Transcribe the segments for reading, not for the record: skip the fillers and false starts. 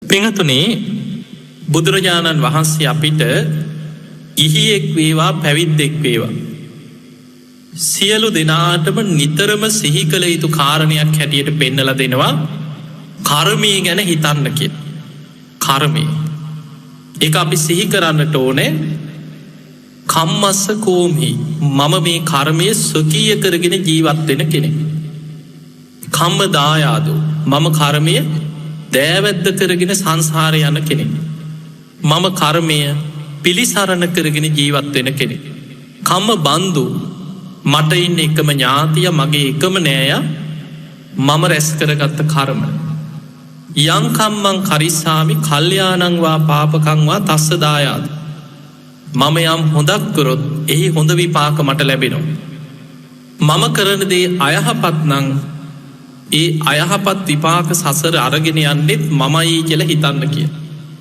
පිංහතුනේ බුදුරජාණන් වහන්සේ අපිට ගිහියෙක් වේවා පැවිද්දෙක් වේවා සියලු දෙනාටම නිතරම සිහි කළ යුතු කාරණයක් හැටියට පෙන්නල දෙනවා කර්මය ගැන හිතන්න කිය. කර්මය එක අපි සිහි කරන්නට ඕනේ කම්මස්ස කෝම්හි මම මේ කර්මය ස්වකීය කරගෙන ජීවත්වෙන කෙනෙ. කම්ම දායාදු මම කර්මය දෑවැද්ද කරගෙන සංසාරය යන කෙනෙ. මම කර්මය පිළිසරණ කරගෙන ජීවත්වෙන කෙනෙ. කම්ම බන්දු මට ඉන්න එකම ඥාතිය මගේ එකම නෑය මම රැස් කරගත්ත කර්ම. යංකම්මං කරිස්සාමි කල්්‍යයානංවා පාපකංවා තස්ස දායාද. මම යම් හොඳක් කරොත් එහි හොඳ විපාක මට ලැබෙනවා. මම කරනදේ අයහපත් නං ඒ අයහපත් විපාක සසර අරගෙන යන්නෙත් මමයි කියල හිතන්න කිය.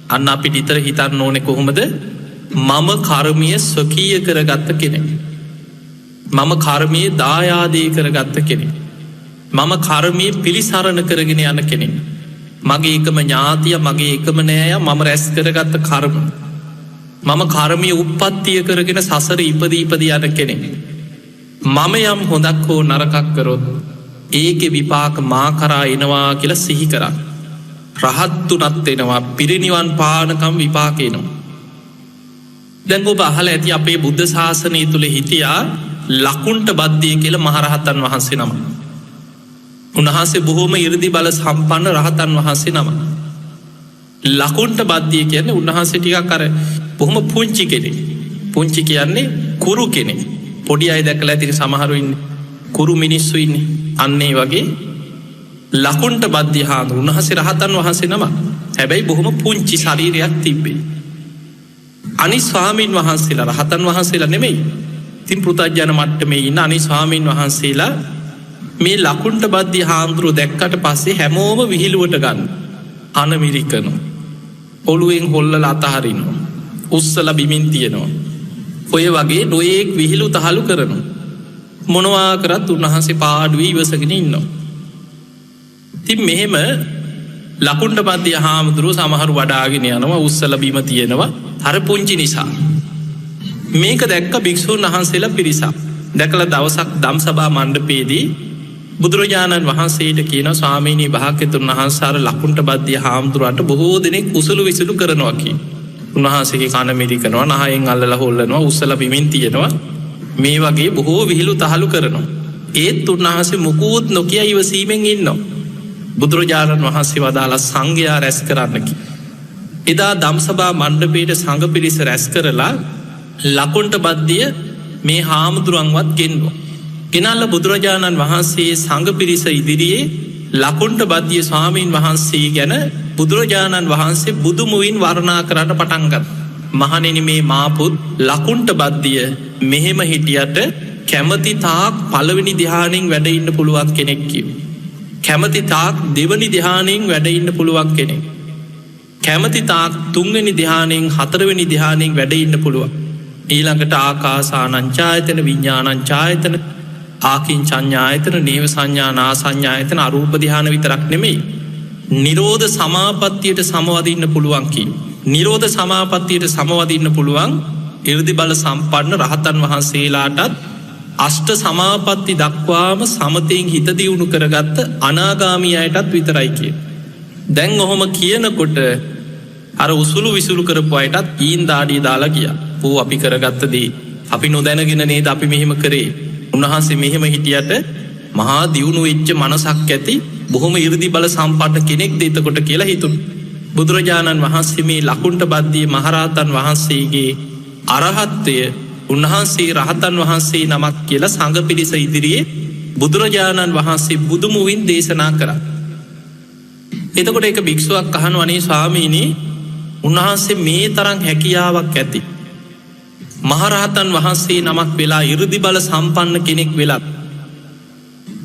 අන්න අපි නිතර හිතන්න ඕනෙ කොහොමද මම කර්මය ස්වකීය කරගත්ත කෙනෙ. මම කර්මය දායාදය කරගත්ත කෙනෙ. මම කර්මය පිළිසරණ කරගෙන යන කෙනෙ. මගේ එකම ඥාතිය මගේ එකම නෑය මම රැස් කරගත්ත කර්ම. මම කර්මය උප්පත්තිය කරගෙන සසර ඉපදීපද යන කෙනෙ. මම යම් හොඳක් හෝ නරකක් කරොත් ඒක විපාක මා කරා එනවා කියලා සිහි කරන්න. රහත්තුනත් එනවා පිරිනිවන් පානකම් විපාකේනවා. දැන් ඔබ අහල ඇති අපේ බුද්ධ ශාසනය තුළ හිටියා ලකුන්ට බද්ධිය කියල මහරහතන් වහන්සේ නම. උන්වහන්සේ බොහෝම ඉරදි බල සම්පන්න රහතන් වහන්සේ නම. ලකුන්ට බද්ධිය කියන්නේ උන්වහන්සේ ටිකක් කර බොහොම පුංචි කෙනෙ. පුංචි කියන්නේ කුරු කෙනෙ. පොඩි අයි දැකල ඇතිරි සමහරුඉන්න කුරු මිනිස්සු ඉන්න අන්නේ වගේ ලකුන්ට බද්ධ හාඳ උන්හසේ රහතන් වහන්සේ නම හැබැයි බොහොම පුංචි ශරීරයක් තිබ්බේ. අනි ස්වාමීන් වහන්සේලා රහතන් වහන්සේලා නෙමෙයි තින් පෘතජ්ජන මට්ටමේ ඉන්න අනි ස්වාමීන් වහන්සේලා මේ ලකුන්ට බද්ධ හාමුදුරුව දැක්කට පස්සේ හැමෝම විහිළුවට ගන්න අනමිරිකනු ඔළුවෙන් හොල්ලල අතහරිනවා උස්සල බිමින් තියෙනවා ඔය වගේ නොයෙක් විහිළු තහළු කරනු මොනවා කරත් උන්වහන්සේ පාඩුවී ඉවසගෙන ඉන්නවා. තින් මෙහෙම ලකුන්ට පද්‍ය හාමුදුරුව සමහරු වඩාගෙන යනවා උස්සල බිම තියෙනවා හර පුංචි නිසා. මේක දැක්ක භික්‍ෂූන් වහන්සේලා පිරිසා දැකළ දවසක් දම් සභා මණ්ඩපේදී බුදුරජාණන් වහන්සේට කියන ස්වාමීනී භාග්‍යතුන් වහන්සාර ලකුන්ට බද්ධිය හාමුදුරුවන්ට බොහෝ දෙනෙක් උසුළු විසුළු කරනවාකි. උන්වහන්සේගේ කණමිරිකනවා නහයෙන් අල්ලල හොල්ලනවා උස්සල බිමින් තියෙනවා මේ වගේ බොහෝ විහිළු තහළු කරනවා. ඒත් උන්වහන්සේ මුකුත් නොකිය ඉවසීමෙන් ඉන්නවා. බුදුරජාණන් වහන්සේ වදාලා සංඝයා රැස් කරන්නකි. එදා දම්සභා මණ්ඩපයට සඟ පිරිස රැස් කරලා ලකුන්ට බද්ධිය මේ හාමුදුරුවන්වත් ගෙන්වා. ගෙනල්ල බුදුරජාණන් වහන්සේ සඟ පිරිස ඉදිරියේ ලකුන්ට බද්ධිය ස්වාමීන් වහන්සේ ගැන බුදුරජාණන් වහන්සේ බුදුමුවින් වර්ණා කරන්න පටන්ගත්. මහනෙන මේ මාපුත් ලකුන්ට බද්ධිය මෙහෙම හිටියට කැමති තාක් පළවෙනි දිහානින් වැඩඉන්න පුළුවන් කෙනෙක්කිව. කැමති තාක් දෙවනි දිහානින් වැඩඉන්න පුළුවන් කෙනෙක්. කැමති තාක් තුන්වෙනි දිහානින් හතරවෙනි දිහානින් වැඩඉන්න පුළුවන්. ඊළඟට ආකාසානංචායතන විඤ්ඥානංචායතන ආකින් චඥායතන නේව සංඥානා සංඥායතන අරූපදිහාන විතරක් නෙමෙයි. නිරෝධ සමාපත්තියට සමවදින්න පුළුවන්කි. නිරෝධ සමාපත්තියට සමවදින්න පුළුවන් ඉරදි බල සම්පන්න රහතන් වහන්සේලාටත් අෂ්ට සමාපත්ති දක්වාම සමතයෙන් හිත දියුණු කරගත්ත අනාගාමී අයටත් විතරයි කිය. දැන් ඔහොම කියනකොට අර උසුළු විසුළු කරපු අයටත් ඊන් දාඩිය දාලා ගිය පෝ අපි කරගත්තදී අපි නොදැනගෙන නේද අපි මෙහෙම කරේ. උන්වහන්සේ මෙහෙම හිටියට මහා දියුණු වෙච්ච මනසක් ඇති බොහොම ඉරදි බල සම්පන්න කෙනෙක් දෙතකොට කියලා හිතුන්. බුදුරජාණන් වහන්සේ මේ ලකුන්ට බද්ධිය මහරහතන් වහන්සේගේ අරහත්වය උන්වහන්සේ රහතන් වහන්සේ නමක් කියලා සඟ පිරිස ඉදිරියේ බුදුරජාණන් වහන්සේ බුදුමුවින් දේශනා කර. එතකොට එක භික්ෂුවක් අහන වනේ ස්වාමීනී උන්වහන්සේ මේ තරං හැකියාවක් ඇති. මහරහතන් වහන්සේ නමක් වෙලා ඉරදි බල සම්පන්න කෙනෙක් වෙලත්.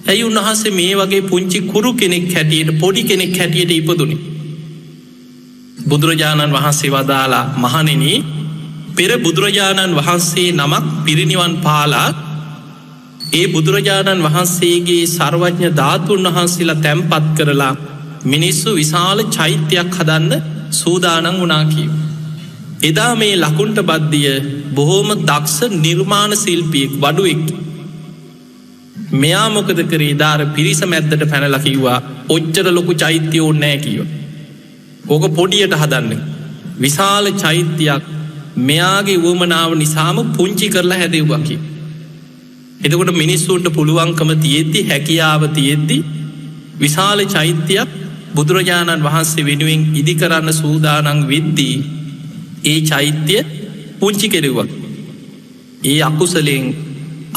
ඇයි උන්වහන්සේ මේ වගේ පුංචි කුරු කෙනෙක් හැටියට පොඩි කෙනෙක් හැටියට ඉපදුනි. බුදුරජාණන් වහන්සේ වදාලා මහනෙනී පෙර බුදුරජාණන් වහන්සේ නමක් පිරිනිවන් පාලා ඒ බුදුරජාණන් වහන්සේගේ සර්වඥ ධාතුන් වහන්සේලා තැන්පත් කරලා මිනිස්සු විශාල චෛත්‍යයක් හදන්න සූදානන් වුණා කියව. එදා මේ ලකුන්ට බද්ධිය බොහෝම දක්ෂ නිර්මාණ ශිල්පියෙක් වඩුවෙක්. මෙයා මොකද කරේ දාර පිරිස මැද්දට පැනලකිව්වා ඔච්චර ලොකු චෛත්‍යය ඕන්නෑ කියව. ඕක පොඩියට හදන්න. විශාල චෛත්‍යයක් මෙයාගේ වුවමනාව නිසාම පුංචි කරලා හැදව්වාකි. එතකොට මිනිස්සුන්ට පුළුවන්කම තියෙද්දි හැකියාව තියෙද්දි විශාල චෛත්‍යයක් බුදුරජාණන් වහන්සේ වෙනුවෙන් ඉදි කරන්න සූදානන් වෙද්දී ඒ චෛත්‍යය පුංචි කෙරෙව්වක්. ඒ අකුසලෙන්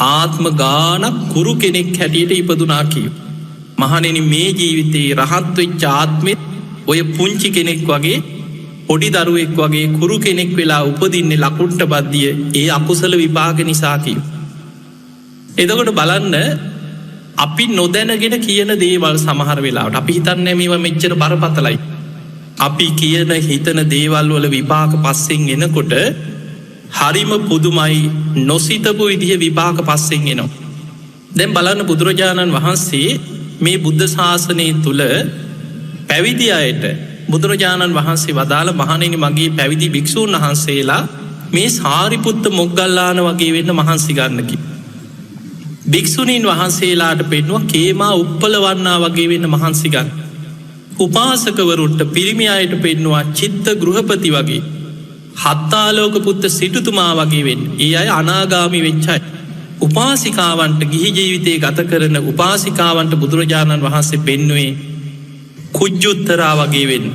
ආත්ම ගානක් කුරු කෙනෙක් හැටියට ඉපදුනා කියව. මහනෙන මේ ජීවිතයේ රහත්වෙච්ච ආත්මෙත් ඔය පුංචි කෙනෙක් වගේ පොඩි දරුවෙක් වගේ කුරු කෙනෙක් වෙලා උපදින්නේ ලකුන්ට බද්ධිය ඒ අකුසල විභාග නිසා කියව. එදකොට බලන්න අපි නොදැනගෙන කියන දේවල් සමහර වෙලාට අපි හිතන්න මේව මෙච්චර බරපතලයි. අපි කියන හිතන දේවල් වල විපාක පස්සෙන් එනකොට හරිම පුදුමයි නොසිතපු විදිහ විපාක පස්සෙන් එනවා. දැන් බලන්න බුදුරජාණන් වහන්සේ මේ බුද්ධ ශාසනය තුළ පැවිදි අයට බුදුරජාණන් වහන්සේ වදාළ මහණෙනි මගේ පැවිදි භික්ෂූන් වහන්සේලා මේ සාරිපුත්ත මොග්ගල්ලාන වගේ වෙන්න මහන්සි ගන්නකි. භික්ෂුණීන් වහන්සේලාට පෙන්වා කේමා උප්පලවන්නා වගේ වෙන්න මහන්සිගන්න. උපාසකවරුන්ට පිරිමි අයට පෙන්වා චිත්ත ගෘහපති වගේ හත්තාලෝක පුත්ත සිටුතුමා වගේ වෙන් ඒ අය අනාගාමි වෙච්චයි. උපාසිකාවන්ට ගිහි ජීවිතය ගත කරන උපාසිකාවන්ට බුදුරජාණන් වහන්සේ පෙන්නුවේ කුජ්ජුත්තරා වගේ වෙන්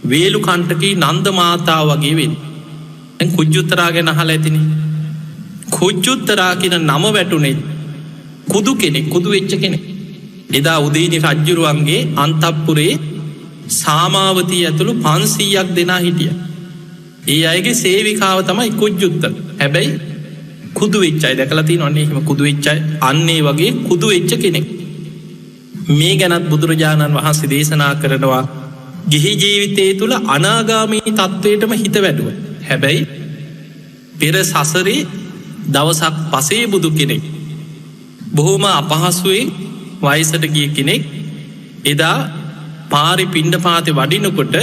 වේලු කණ්ටකී නන්දමාතාව වගේ වෙන්. කුජ්ජුත්තරා ගැන අහල ඇතින කුජ්ජුත්තරා කියන නම වැටුනේ කුදු කෙනෙක් කුදු වෙච්ච කෙනෙ. එදා උදේනි රජ්ජුරුවන්ගේ අන්තප්පුරේ සාමාවතී ඇතුළු 500ක් දෙනා හිටිය. ඒ අයගේ සේවිකාව තමයි කුජ්ජුත්තර. හැබැයි කුදු වෙච්චයි දැකලති නොන්නේ එම කුදු වෙච්චයි අන්නේ වගේ කුදු වෙච්ච කෙනෙක්. මේ ගැනත් බුදුරජාණන් වහන්සේ දේශනා කරනවා ගිහි ජීවිතය තුළ අනාගාමී තත්ත්වයටම හිත වැඩුව. හැබැයි පෙර සසරේ දවසක් පසේ බුදු කෙනෙක් බොහෝම අපහසුවෙන් වයිසට ගිය කෙනෙක් එදා පාරි පිණ්ඩ පාතය වඩිනකොට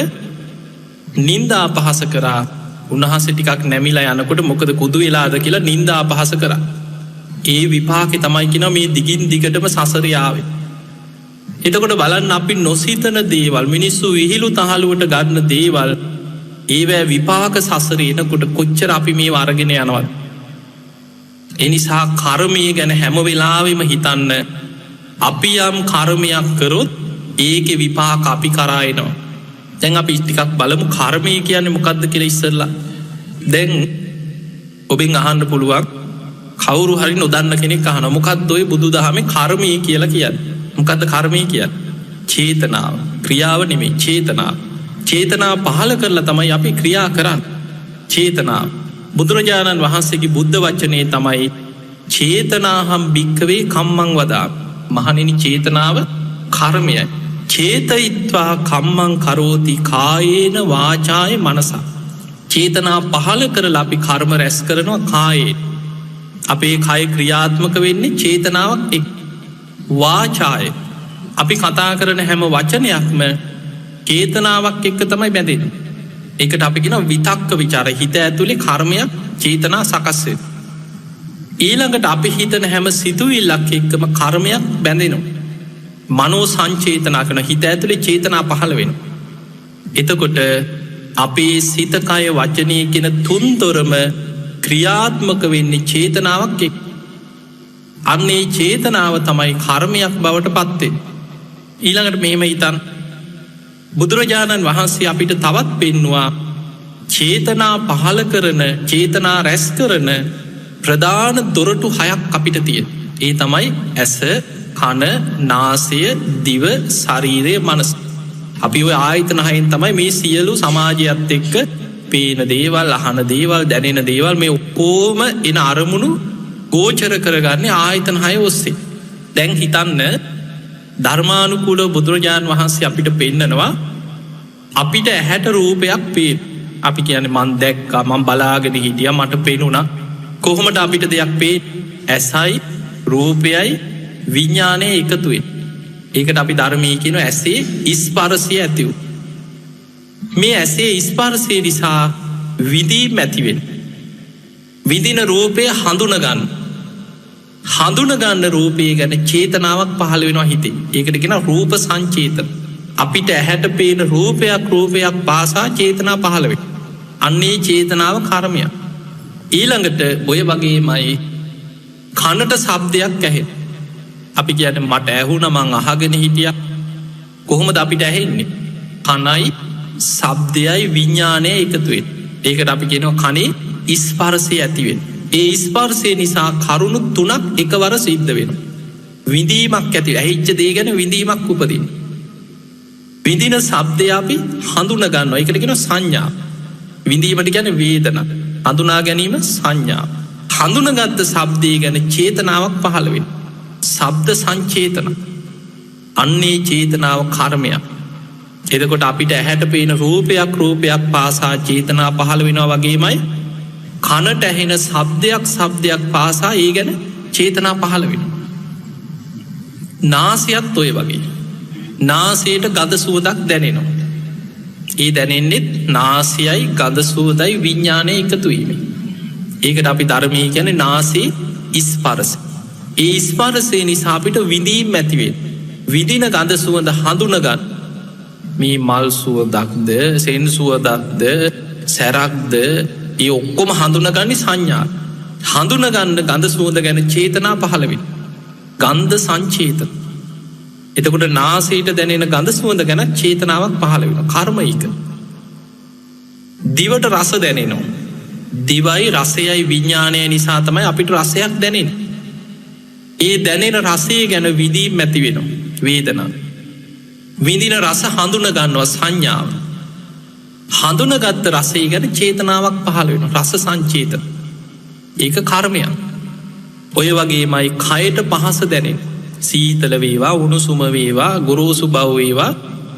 නින්දා අපහස කරා උන්හස ටිකක් නැමිලා යනකොට මොකද කුදු වෙලාද කියලා නින්දා අපහස කර. ඒ විපාකෙ තමයි කියෙන මේ දිගින් දිගටම සසරයාවේ. එතකොට බලන්න අපි නොසිතන දේවල් මිනිස්සු විහිලු තහලුවට ගන්න දේවල් ඒවෑ විපාක සසරේනකොට කොච්චර අපි මේ වරගෙන යනවත්. එනිසා කර්මය ගැන හැම වෙලාවෙම හිතන්න අපි යම් කර්මයක් කරොත් ඒක විපාක අපි කරායනවා. දැන් අපි ඉස්ටිකක් බලමු කර්මය කියන්න මොකක්ද කියල ඉස්සරලා. දැන් ඔබෙන් අහන්න පුළුවන් කවුරු හරි නොදන්න කෙනෙක් අහන මොකක්ද ඔය බුදු දහම කර්මය කියලා කියන්න. මොකක්ද කර්මය කියන්න චේතනාව ක්‍රියාව නෙමේ චේතනාව. චේතනා පහල කරලා තමයි අපි ක්‍රියා කරන්න. චේතනාව බුදුරජාණන් වහන්සේගේ බුද්ධ වච්චනය තමයි චේතනාහම් භික්කවේ කම්මං වදා මහනිනි චේතනාව කර්මයයි. චේතයිත්වා කම්මං කරෝති කායේන වාචාය මනසා. චේතනා පහල කරලා අපි කර්ම රැස් කරනවා කායේ. අපේ කය ක්‍රියාත්මක වෙන්නේ චේතනාවක් එක්. වාචාය අපි කතා කරන හැම වචනයක්ම චේතනාවක් එක්ක තමයි බැඳෙන. එකට අපි කියෙන විතක්ක විචාර හිත ඇතුළේ කර්මයක් චේතනා සකස්සේ. ඊළඟට අපි හිතන හැම සිතුවිල්ලක් එක්කම කර්මයක් බැඳෙනවා. මනෝ සංචේතනා කන හිත ඇතුළේ චේතනා පහළ වෙන. එතකොට අපේ සිතකය වචනය කෙන තුන්තොරම ක්‍රියාත්මක වෙන්නේ චේතනාවක් එක්. අන්නේ චේතනාව තමයි කර්මයක් බවට පත්වේ. ඊළඟට මෙහෙම හිතන් බුදුරජාණන් වහන්සේ අපිට තවත් පෙන්වා චේතනා පහල කරන චේතනා රැස් කරන ප්‍රධාන දොරටු 6ක් අපිට තිය. ඒ තමයි ඇස කන නාසය දිව ශරීරය මනස. අපි ඔය ආයතන 6න් තමයි මේ සියලු සමාජයත් එක්ක පේන දේවල් අහන දේවල් දැනෙන දේවල් මේ ඔක්කෝම එන අරමුණු ගෝචර කරගන්නේ ආයතන 6 ඔස්සේ. දැන් හිතන්න ධර්මානුකූලව බුදුරජාණන් වහන්සේ අපිට පෙන්නනවා අපිට ඇහැට රූපයක් පේන. අපි කියන්නේ මන් දැක්කා මං බලාගෙන හිටිය මට පෙනුණා. කොහොමට අපිට දෙයක් පේ ඇසයි රූපයයි විඤ්ඥානය එකතුවේ. ඒකට අපි ධර්මයේ කියන ඇසේ ස්පර්ශය ඇති වූ. මේ ඇසේ ස්පර්ශය නිසා විඳීම් ඇතිවෙන. විඳින රූපය හඳුනගන්න. හඳුනගන්න රූපය ගැන චේතනාවක් පහළ වෙනවා හිතේ. ඒකට කියන රූප සංචේතන. අපිට ඇහැට පේන රූපයක් පාසා චේතනා පහළ වෙන. අන්නේ චේතනාව කර්මයක්. ඊළඟට ඔය වගේමයි කනට ශබ්දයක් ඇහෙන. අපි කියන්නේ මට ඇහුණ මං අහගෙන හිටියා. කොහොමද අපිට ඇහෙන්නේ? කනයි ශබ්දයයි විඥානය එකතු වෙන. ඒකට අපි කියනවා කනේ ස්පර්ශය ඇති වෙන. ඒ ස්පර්ශය නිසා කරුණු තුනක් එකවර සිද්ධ වෙනවා. විඳීමක් ඇති ඇහිච්ච දේ ගැන විඳීමක් උපදින. විඳින ශබ්දය අපි හඳුන ගන්නවා. ඒකට කියනවා සංඥා. විඳීමට කියන්නේ වේදනා. හඳුනා ගැනීම සංඥා. හඳුනගත්ත ශබ්දය ගැන චේතනාවක් පහළ වෙන. ශබ්ද සංචේතන. අන්නේ චේතනාව කර්මයක්. එතකොට අපිට ඇහැට පේන රූපයක් පාසා චේතනා පහළ වෙනවා වගේමයි කනට ඇහෙන ශබ්දයක් පාසා ඒ ගැන චේතනා පහළ වෙන. නාසයත් ඔය වගේ. නාසයට ගඳ සුවඳක් දැනෙනවා. ඒ දැනෙන්නෙත් නාසයයි ගඳ සුවඳයි විඥානය එකතු වීම. ඒකට අපි ධර්මයේ කියන්නේ නාසයේ ස්පර්ශ. ඒ ස්පර්ශය නිසා අපිට විඳීම් ඇති වෙන. විඳින ගඳ සුවඳ හඳුනගන්න. මේ මල් සුවඳක්ද සෙන් සුවඳක්ද සැරක්ද ඒ ඔක්කොම හඳුනගන්නේ සංඥා. හඳුනගන්න ගඳ සුවඳ ගැන චේතනා පහළ වෙන. ගන්ධ සංචේතන. එතකොට නාසයට දැනෙන ගඳ සුවඳ ගැන චේතනාවක් පහළ වෙන. කර්මයික. දිවට රස දැනෙනවා. දිවයි රසයයි විඥානය නිසා තමයි අපිට රසයක් දැනෙන. ඒ දැනෙන රසය ගැන විඳීම් ඇති වෙනවා. වේදනා. විඳින රස හඳුන ගන්නවා සංඥාව. හඳුනගත්ත රසය ගැන චේතනාවක් පහළ වෙන. රස සංචේතන. ඒක කර්මයක්. ඔය වගේමයි කයට පහස දැනෙන. සීතල වේවා උණුසුම වේවා ගොරෝසු බව වේවා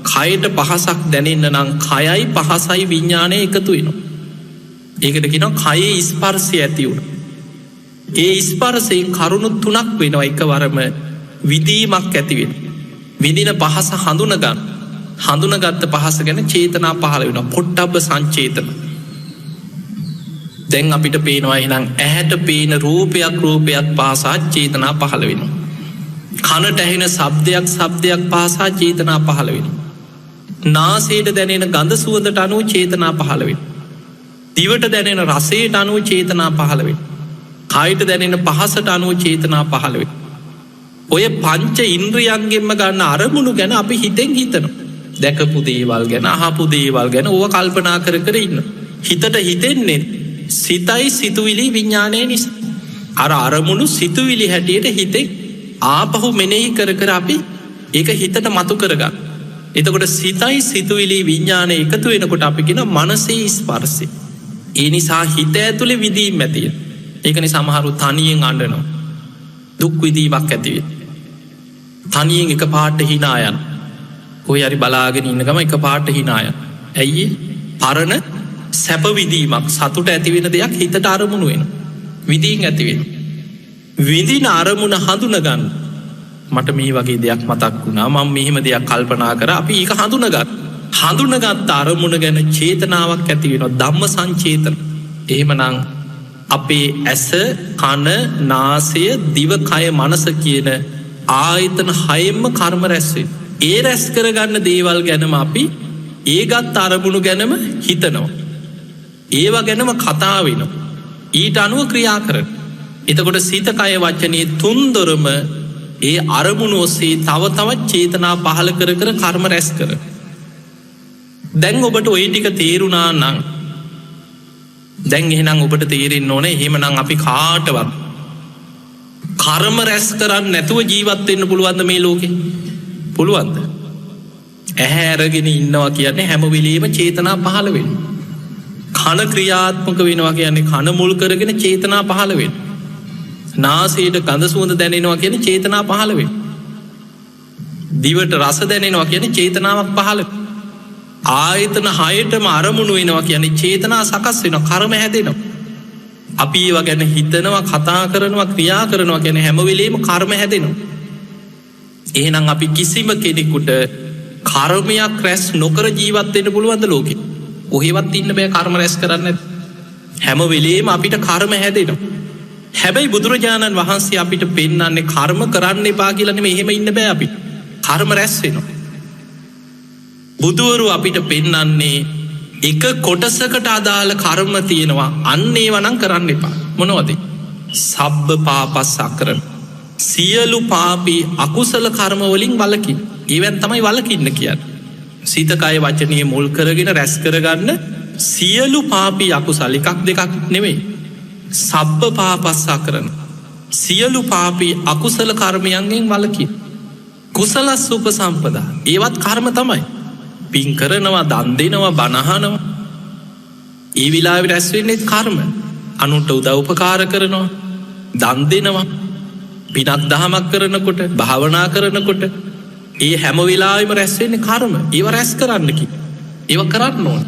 කයට පහසක් දැනෙන්න නම් කයයි පහසයි විඥානය එකතු වෙනවා. ඒකට කියනවා කයේ ස්පර්ශය ඇති වුණ. ඒ ස්පර්ශයෙන් කරුණු තුනක් වෙනවා එකවරම විඳීමක් ඇති වෙන. විඳින පහස හඳුනගන්න. හඳුනගත්ත පහස ගැන චේතනා පහළ වෙන. පොට්ටබ්බ සංචේතන. දැන් අපිට පේනවා එහෙනම් ඇහැට පේන රූපයක් පාසා චේතනා පහළ වෙනවා. කනට ඇහෙන ශබ්දයක් පාසා චේතනා පහළ වෙන. නාසයට දැනෙන ගඳ සුවඳට අනුව චේතනා පහළ වෙන. දිවට දැනෙන රසයට අනුව චේතනා පහළ වෙන. කයට දැනෙන පහසට අනුව චේතනා පහළ වෙන. ඔය පංච ඉන්ද්‍රියන්ගෙන්ම ගන්න අරමුණු ගැන අපි හිතෙන් හිතනවා. දැකපු දේවල් ගැන අහපු දේවල් ගැන ඕව කල්පනා කර කර ඉන්න. හිතට හිතෙන්නේ සිතයි සිතුවිලි විඥානය නිසා. අර අරමුණු සිතුවිලි හැටියට හිතෙක් ආපහු මෙනෙහි කර කර අපි ඒක හිතට මතු කරගන්න. එතකොට සිතයි සිතුවිලි විඥානය එකතු වෙනකොට අපි කියන මනසේ ස්පර්ශය. ඒ නිසා හිත ඇතුලේ විඳීම් ඇතිය. ඒකනේ සමහරු තනියෙන් අඬනවා. දුක් විඳීමක් ඇතිවේ. තනියෙන් එක පාට hina යන. කොයි හරි බලාගෙන ඉන්න ගම එක පාට hina යන. ඇයි පරණ සැප විඳීමක් සතුට ඇති වෙන දෙයක් හිතට අරමුණු වෙන. විඳීම් ඇති වෙන. විඳින අරමුණ හඳුනගන්න. මට මේ වගේ දෙයක් මතක් වුණා මම මෙහෙම දෙයක් කල්පනා කරා අපි ඒක හඳුනගත්. හඳුනගත් අරමුණ ගැන චේතනාවක් ඇති වෙනවා. ධම්ම සංචේතන. එහෙමනම් අපේ ඇස කන නාසය දිව කය මනස කියන ආයතන හයෙන්ම කර්ම රැස් වෙන. ඒ රැස් කරගන්න දේවල් ගැනම අපි ඒගත් අරමුණු ගැනම හිතනවා. ඒවා ගැනම කතා වෙනවා. ඊට අනුව ක්‍රියා කරන. එතකොට සිත කය වචනේ තුන්දොරම ඒ අරමුණු ඔස්සේ තව තවත් චේතනා පහළ කර කර කර්ම රැස් කර. දැන් ඔබට ඔය ටික තේරුණා නම් දැන් එහෙනම් ඔබට තේරෙන්න ඕනේ එහෙමනම් අපි කාටවත් කර්ම රැස් කරන්නේ නැතුව ජීවත් වෙන්න පුළුවන්ද මේ ලෝකේ? පුළුවන්ද? ඇහැ අරගෙන ඉන්නවා කියන්නේ හැම වෙලෙම චේතනා පහළ වෙනවා. කන ක්‍රියාත්මක වෙනවා කියන්නේ කන මුල් කරගෙන චේතනා පහළ වෙනවා. නාසයට ගඳ සුවඳ දැනෙනවා කියන්නේ චේතනා පහළ වෙනවා. දිවට රස දැනෙනවා කියන්නේ චේතනාවක් පහළ වෙනවා. ආයතන හයටම අරමුණු වෙනවා කියන්නේ චේතනා සකස් වෙනවා කර්ම හැදෙනවා. අපි ඒවා ගැන හිතනවා කතා කරනවා ක්‍රියා කරනවා කියන්නේ හැම වෙලෙම කර්ම හැදෙනවා. එහෙනම් අපි කිසිම කෙනෙකුට කර්මයක් රැස් නොකර ජීවත්වෙන්න පුළුවන්ද ලෝකෙ? ඔහෙවත් ඉන්න බෑ කර්ම රැස් කරන්න. හැම වෙලේම අපිට කර්ම හැදෙනවා. හැබැයි බුදුරජාණන් වහන්සේ අපිට පෙන්නන්නේ කර්ම කරන්න එපා කියලා නෙමෙයි. එහෙම ඉන්න බෑ අපි. කර්ම රැස් වෙනවා. බුදුවරු අපිට පෙන්නන්නේ එක කොටසකට අදාළ කර්ම තියෙනවා. අන්න ඒව නම් කරන්න එපා. මොනවද? සබ්බ පාපස්සකරන. සියලු පාපී අකුසල කර්ම වලින් වළකින්න. ඒවෙන් තමයි වළකින්න කියන්නේ. සිත කය වචනය මුල් කරගෙන රැස් කරගන්න සියලු පාපී අකුසල එකක් දෙකක් නෙමෙයි. සබ්බ පාපස්සකරන. සියලු පාපී අකුසල කර්මයන්ගෙන් වළකින්න. කුසලස්ස උපසම්පදා. ඒවත් කර්ම තමයි. පින් කරනවා, දන් දෙනවා, බණ අහනවා. ඒ විලාවේ රැස් වෙන්නේ කර්ම. අනුන්ට උදව් උපකාර කරනවා, දන් දෙනවා, පිනක් දහමක් කරනකොට, භාවනා කරනකොට ඒ හැම වෙලාවෙම රැස් වෙන්නේ කර්ම. ඒව රැස් කරන්න කි. ඒව කරන්න ඕන.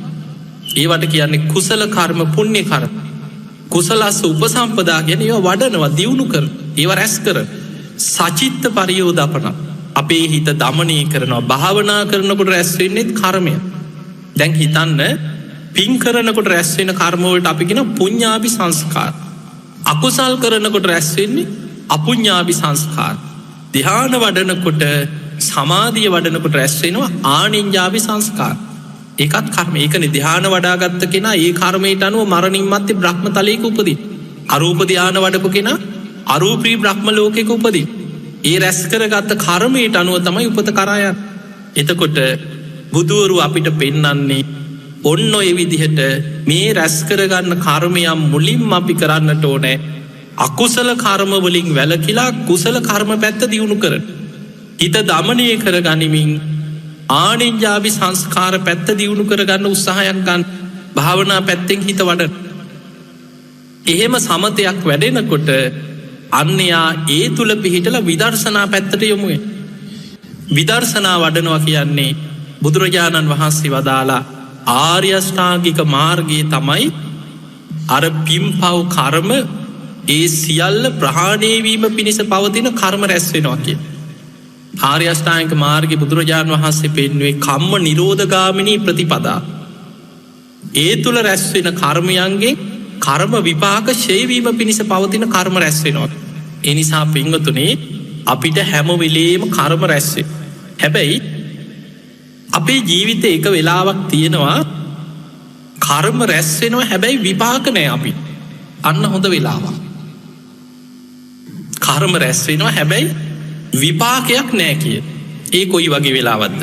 ඒවට කියන්නේ කුසල කර්ම, පුණ්‍ය කර්ම. කුසලස්ස උපසම්පදා කියන්නේ ඒව වඩනවා, දියුණු කර. ඒව රැස් කර. සචිත්ත පරියෝදාපන. අපේ හිත දමනය කරනවා. භාවනා කරනකොට රැස් වෙන්නේ කර්මය. දැන් හිතන්න පින් කරනකොට රැස් වෙන කර්ම වලට අපි කියන පුඤ්ඤාභි සංස්කාර. අකුසල් කරනකොට රැස් වෙන්නේ අපුඤ්ඤාභි සංස්කාර. ධ්‍යාන වඩනකොට, සමාධිය වඩනකොට රැස් වෙනවා ආනිඤ්ඤාභි සංස්කාර. ඒකත් කර්ම. ඒකනේ ධ්‍යාන වඩාගත්ත කෙනා ඒ කර්මයට අනුව මරණින් මත්තේ බ්‍රහ්ම තලයක උපදින. අරූප ධ්‍යාන වඩපු කෙනා අරූපී බ්‍රහ්ම ලෝකයක උපදින. ඒ රැස් කරගත්ත කර්මයට අනුව තමයි උපත කරා යන්නේ. එතකොට බුදුවරු අපිට පෙන්නන්නේ ඔන්න ඔය විදිහට මේ රැස් කරගන්න කර්මයන් මුලින්ම අපි කරන්නට ඕනේ අකුසල කර්ම වලින් වැළකීලා කුසල කර්ම පැත්ත දියුණු කරන. හිත දමනය කරගනිමින් ආනිඤ්ඤාභි සංස්කාර පැත්ත දියුණු කරගන්න උත්සාහයක් ගන්න. භාවනා පැත්තෙන් හිත වඩන. එහෙම සමතයක් වැඩෙනකොට අන්‍යයා ඒ තුල පිහිටලා විදර්ශනා පැත්තට යොමු වෙනවා. විදර්ශනා වඩනවා කියන්නේ බුදුරජාණන් වහන්සේ වදාලා ආර්ය අෂ්ටාංගික මාර්ගයේ තමයි අර පිම්පව් කර්ම ඒ සියල්ල ප්‍රහාණය වීම පිණිස පවතින කර්ම රැස් වෙනවා කිය. ආර්ය අෂ්ටාංගික මාර්ගයේ බුදුරජාණන් වහන්සේ පෙන්වුවේ කම්ම නිරෝධගාමිනී ප්‍රතිපදා. ඒ තුල රැස් වෙන කර්මයන්ගේ කර්ම විපාක ඡේ වීම පිණිස පවතින කර්ම රැස් වෙනවා. ඒ නිසා පින්වතුනි අපිට හැම වෙලේම කර්ම රැස් වෙනවා. හැබැයි අපේ ජීවිතේ එක වෙලාවක් තියෙනවා කර්ම රැස් වෙනවා හැබැයි විපාක නෑ අපි. අන්න හොඳ වෙලාවක්. කර්ම රැස් වෙනවා හැබැයි විපාකයක් නෑ කිය. ඒ කොයි වගේ වෙලාවක්ද?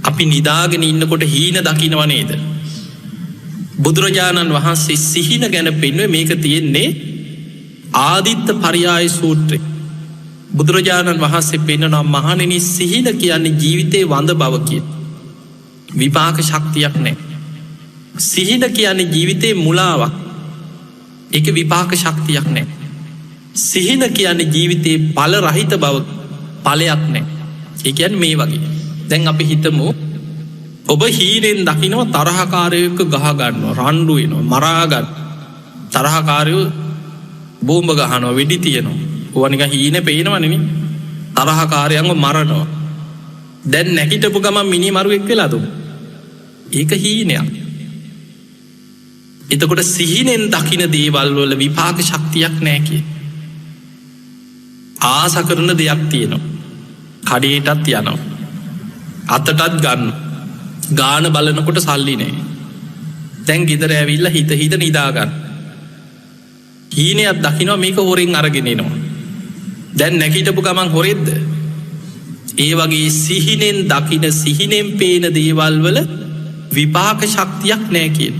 අපි නිදාගෙන ඉන්නකොට හීන දකින්නව නේද? බුදුරජාණන් වහන්සේ සිහින ගැන පෙන්වුවේ මේක තියෙන්නේ ආදිත්ත පරියාය සූත්‍රයේ. බුදුරජාණන් වහන්සේ පෙන්වනවා මහණෙනි සිහින කියන්නේ ජීවිතේ වඳ බව කිය. විපාක ශක්තියක් නැහැ. සිහින කියන්නේ ජීවිතේ මුලාවක්. ඒක විපාක ශක්තියක් නැහැ. සිහින කියන්නේ ජීවිතේ ඵල රහිත බව, ඵලයක් නැහැ. ඒ කියන්නේ මේ වගේ. දැන් අපි හිතමු ඔබ හීනෙන් දකින්න තරහකාරයෙක්ව ගහ ගන්නවා, රණ්ඩු වෙනවා, මරා ගන්න. තරහකාරයෝ බෝම්බ ගහනවා, වෙඩි තියනවා. ඕවා නිකන් හීනේ පේනවා නෙමෙයි. තරහකාරයන්ව මරනවා. දැන් නැගිටපු ගමන් මිනිමරුවෙක් වෙලාද? ඒක හීනයක්. එතකොට සිහිනෙන් දකින්න දේවල් වල විපාක ශක්තියක් නැහැ කිය. ආස කරන දෙයක් තියෙනවා. කඩේටත් යනවා. අතටත් ගන්න. ගාන බලනකොට සල්ලි නැහැ. දැන් ගෙදර ඇවිල්ලා හිත නිදා ගන්න. හීනයක් දකින්නවා මේක හොරෙන් අරගෙන එනවා. දැන් නැගිටපු ගමන් හොරෙද්ද? ඒ වගේ සිහිනෙන් දකින, සිහිනෙන් පේන දේවල් වල විපාක ශක්තියක් නැහැ කියන.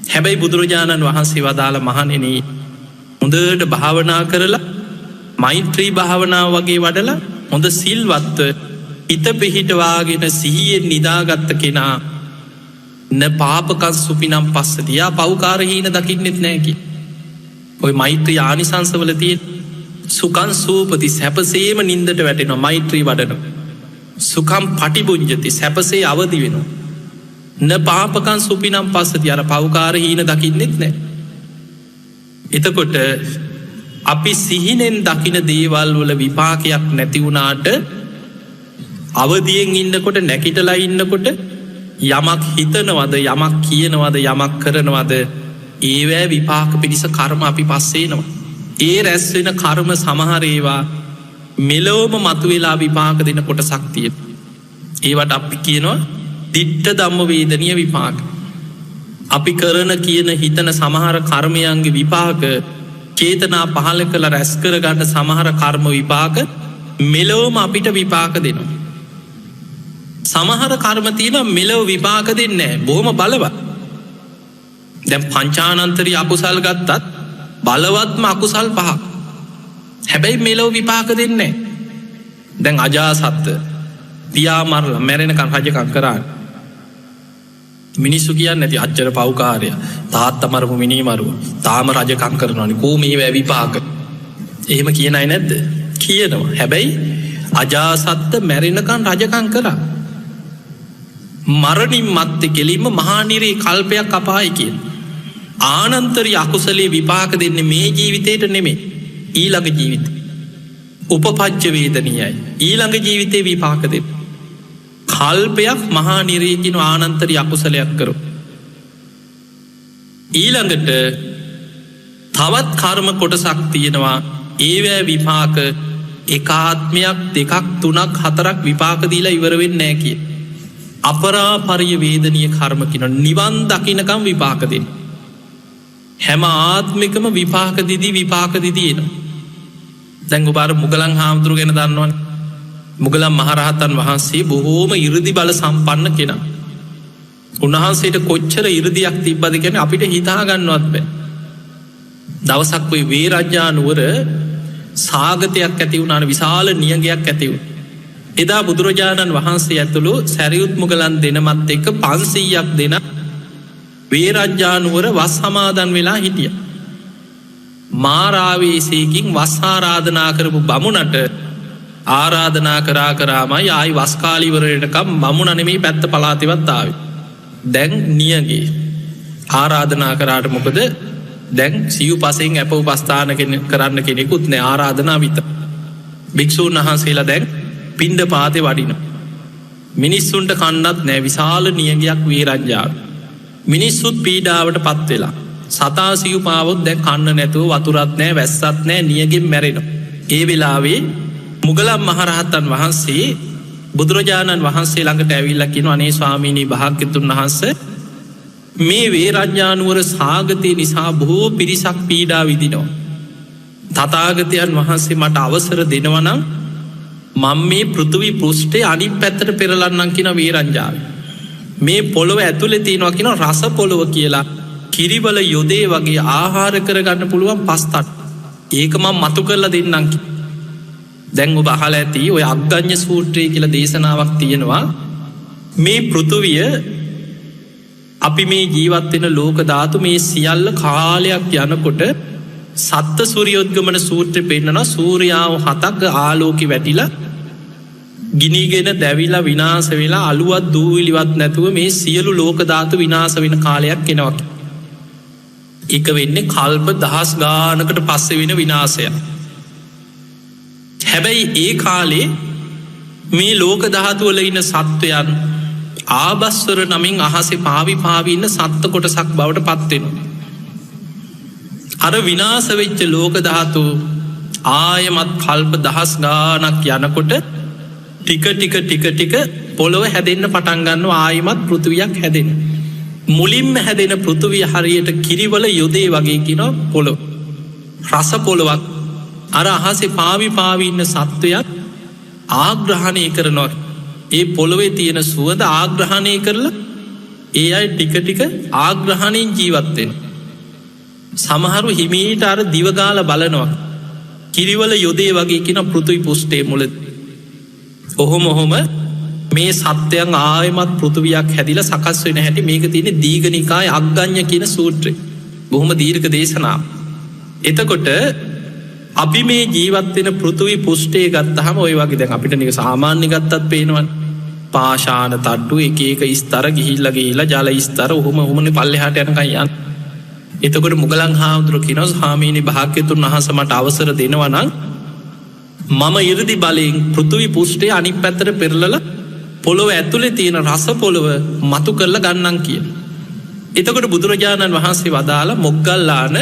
හැබැයි බුදුරජාණන් වහන්සේ වදාළ මහණෙනි හොඳට භාවනා කරලා මෛත්‍රී භාවනාව වගේ වඩලා හොඳ සිල්වත්ව හිත පිහිටවාගෙන සිහියෙන් නිදාගත්ත කෙනා න පාපකං සුපිනම් පස්සති. යා පව්කාර හීන දකින්නෙත් නැහැ කි. ඔය මෛත්‍රී ආනිසංසවල තියෙන සුඛං සූපති සැපසේම නින්දට වැටෙනවා මෛත්‍රී වඩනවා. සුඛං පටිබුඤ්ජති සැපසේ අවදි වෙනවා. න පාපකං සුපිනම් පස්සති. අර පව්කාර හීන දකින්නෙත් නැහැ. එතකොට අපි සිහිනෙන් දකින දේවල් වල විපාකයක් නැති වුණාට අවදියෙන් ඉන්නකොට නැකිටලා ඉන්නකොට යමක් හිතනවද යමක් කියනවද යමක් කරනවද ඒවෑ විපාක පිණිස කර්ම අපි පස්සේනවා. ඒ රැස්වෙන කර්ම සමහරේවා මෙලෝම මතුවෙලා විපාක දෙන කොට ශක්තිය. ඒවට අපි කියනවා දිට්ට ධම්ම වේදනීය විපාක. අපි කරන කියන හිතන සමහර කර්මයන්ගේ විපාක චේතනා පහල කළ රැස් කරගන්න සමහර කර්ම විපාක මෙලෝම අපිට විපාක දෙනවා. සමහර කර්ම තියෙන මෙලොව විපාක දෙන්නේ බොහොම බලවත්. දැන් පංචානන්තරී අකුසල් ගත්තත් බලවත්ම අකුසල් පහක්. හැබැයි මෙලොව විපාක දෙන්නේ. දැන් අජාසත්ත පියා මරලා මැරෙනකන් රජකම් කරාන. මිනිස්සු කියන්න ඇති අච්චර පව්කාරය තාත්ත මරපු මිනී මරුව තාම රජකම් කරනවනි කෝමී වැ විපාක. එහෙම කියන අය නැද්ද? කියනවා. හැබැයි අජාසත්ත මැරෙනකන් රජකම් කරා. මරණින් මත්තෙ කෙලින්ම මහානිරේ කල්පයක් අපායි කිය. ආනන්තරී අකුසලේ විපාක දෙන්නේ මේ ජීවිතයට නෙමේ ඊළඟ ජීවිත. උපපච්ච වේදනීයයි ඊළඟ ජීවිතේ විපාක දෙන්න. කල්පයක් මහානිරේකින ආනන්තරී අකුසලයක් කරු. ඊළඟට තවත් කර්ම කොටසක් තියෙනවා ඒවෑ විපාක එකාත්මයක් දෙකක් තුනක් හතරක් විපාක දීලා ඉවරවෙන්න නෑ කිය. අපරාපරිය වේදනීය කර්ම කියන නිවන් දකිනකම් විපාක දෙන්න. හැම ආත්මිකම විපාක දිදී විපාක දිදීන. දැංගු පාර මුගලන් හාමුදුරු ගෙන දන්නවන්. මුගලම් මහරහතන් වහන්සේ බොහෝම ඉරදි බල සම්පන්න කෙන. උන්වහන්සේට කොච්චර ඉරදියක් තිබ්බද ගැන අපිට හිතාගන්නවත් බෑ. දවසක් ඔයි වේරජ්‍යානුවර සාගතයක් ඇති වුණාන විශාල නියගයක් ඇතිවු. එදා බුදුරජාණන් වහන්සේ ඇතුළු සැරියුත් මුගලන් දෙනමත් එක්ක 500ක් දෙන වේරජ්‍යානුවර වස් සමාදන් වෙලා හිටිය. මාරාවේසයකින් වස් ආරාධනා කරපු බමුණට ආරාධනා කරා කරාමයි ආයි වස්කාලිවරයටකම් මමුණනෙමේ පැත්ත පලාතිවත් ආව. දැන් නියගේ ආරාධනා කරාට මොකද දැන් සියු පසෙන් ඇප උපස්ථාන කරන්න කෙනෙකුත් නෑ ආරාධනා විත. භික්‍ෂූන් වහන්සේලා දැන් පින්ඩ පාතය වඩින. මිනිස්සුන්ට කන්නත් නෑ විශාල නියගයක් වේරජ්‍යාව. මිනිස්සුත් පීඩාවට පත්වෙලා. සතා සියු පාවොත් දැ කන්න නැතුව වතුරත් නෑ වැස්සත් නෑ නියගෙන් මැරෙන. ඒ වෙලාවේ මුගලම් මහරහත්තන් වහන්සේ බුදුරජාණන් වහන්සේ ළඟට ඇවිල්ලකින අනේ ස්වාමීණී භාග්‍යතුන් වහන්ස මේ වේරජ්‍යානුවර සාගතය නිසා බොහෝ පිරිසක් පීඩා විදිනවා. තතාගතයන් වහන්සේ මට අවසර දෙනවනම් මං මේ පෘතුවි පෘෂ්ටේ අනි පැත්තට පෙරලන්නන් කියෙන වේරංජාව. මේ පොළොව ඇතුළෙ තියෙනවා කියෙන රස පොළොව කියලා කිරිවල යොදේ වගේ ආහාර කරගන්න පුළුවන් පස්තත්. ඒකම මතු කරලා දෙන්නකි. දැංගු බහල ඇති ඔය අග්ගඥ සූත්‍රය කියල දේශනාවක් තියෙනවා. මේ පෘතුවිය අපි මේ ජීවත්වෙන ලෝකධාතු මේ සියල්ල කාලයක් යනකොට සත්ත සුරියොද්ගමන සූත්‍ර පෙන්න්නන සූරයාව හතක් ආලෝකි වැටිලා ගිනිගෙන දැවිලා විනාස වෙලා අලුවත් දූවිලිවත් නැතුව මේ සියලු ලෝකධාතු විනාස වෙන කාලයක් කෙනවක්. එක වෙන්නේ කල්ප දහස් ගානකට පස්සෙ වෙන විනාසය. හැබැයි ඒ කාලේ මේ ලෝකධාතුවල ඉන්න සත්වයන් ආබස්වර නමින් අහසේ පාවි පාවින්න සත්ත කොටසක් බවට පත්වෙනවා. අර විනාසවෙච්ච ලෝකධාතු ආයමත් කල්ප දහස් ගානක් යනකොට ටික පොළොව හැදෙන්න්න පටන්ගන්න ආයමත් පෘතුවයක් හැදෙන. මුලින්ම හැදෙන පෘතුවිය හරියට කිරිවල යොදේ වගේ කින පොළො රස පොළොවක් අර අහසේ පාවි පාවින්න සත්වයක් ආග්‍රහණය කරනවා. ඒ පොළොවේ තියෙන සුවද ආග්‍රහණය කරලා ඒ අයි ටික ආග්‍රහණයෙන් ජීවත්වෙන්. සමහරු හිමීට අර දිවගාල බලනවා. කිරිවල යොදේ වගේ කියෙන පෘතුයි පුෂ්ටේ මුල. ඔහොම මේ සත්‍යයන් ආයමත් පෘතුවයක් හැදිල සකස් වෙන හැටි මේක තියෙන දීගනිකාය අග්ගඥ කියන සූත්‍රය. බොහොම දීර්ඝ දේශනාව. එතකොට අපි මේ ජීවත්වෙන පෘතුවි පුෂ්ටේ ගත්තහම ඔය වගේ දැන් අපිට නික සාමාන්‍ය ගත්තත් පේනවන්. පාශාන තට්ටු එක ස්තර ගිහිල්ලගේලා ජල ස්තර හොම හොමන පල්ලෙහට යනකයන් එතකොට මුගලන් හාමුදුරුවෝ කියනවා ස්වාමීනි භාග්‍යතුන් වහන්සේ මට අවසර දෙනවා නම් මම 이르දි බලයෙන් පෘථිවි පුෂ්ඨයේ අනිත් පැත්තට පෙරලලා පොළොව ඇතුලේ තියෙන රස පොළොව මතු කරලා ගන්නම් කියන. එතකොට බුදුරජාණන් වහන්සේ වදාළ මොග්ගල්ලාන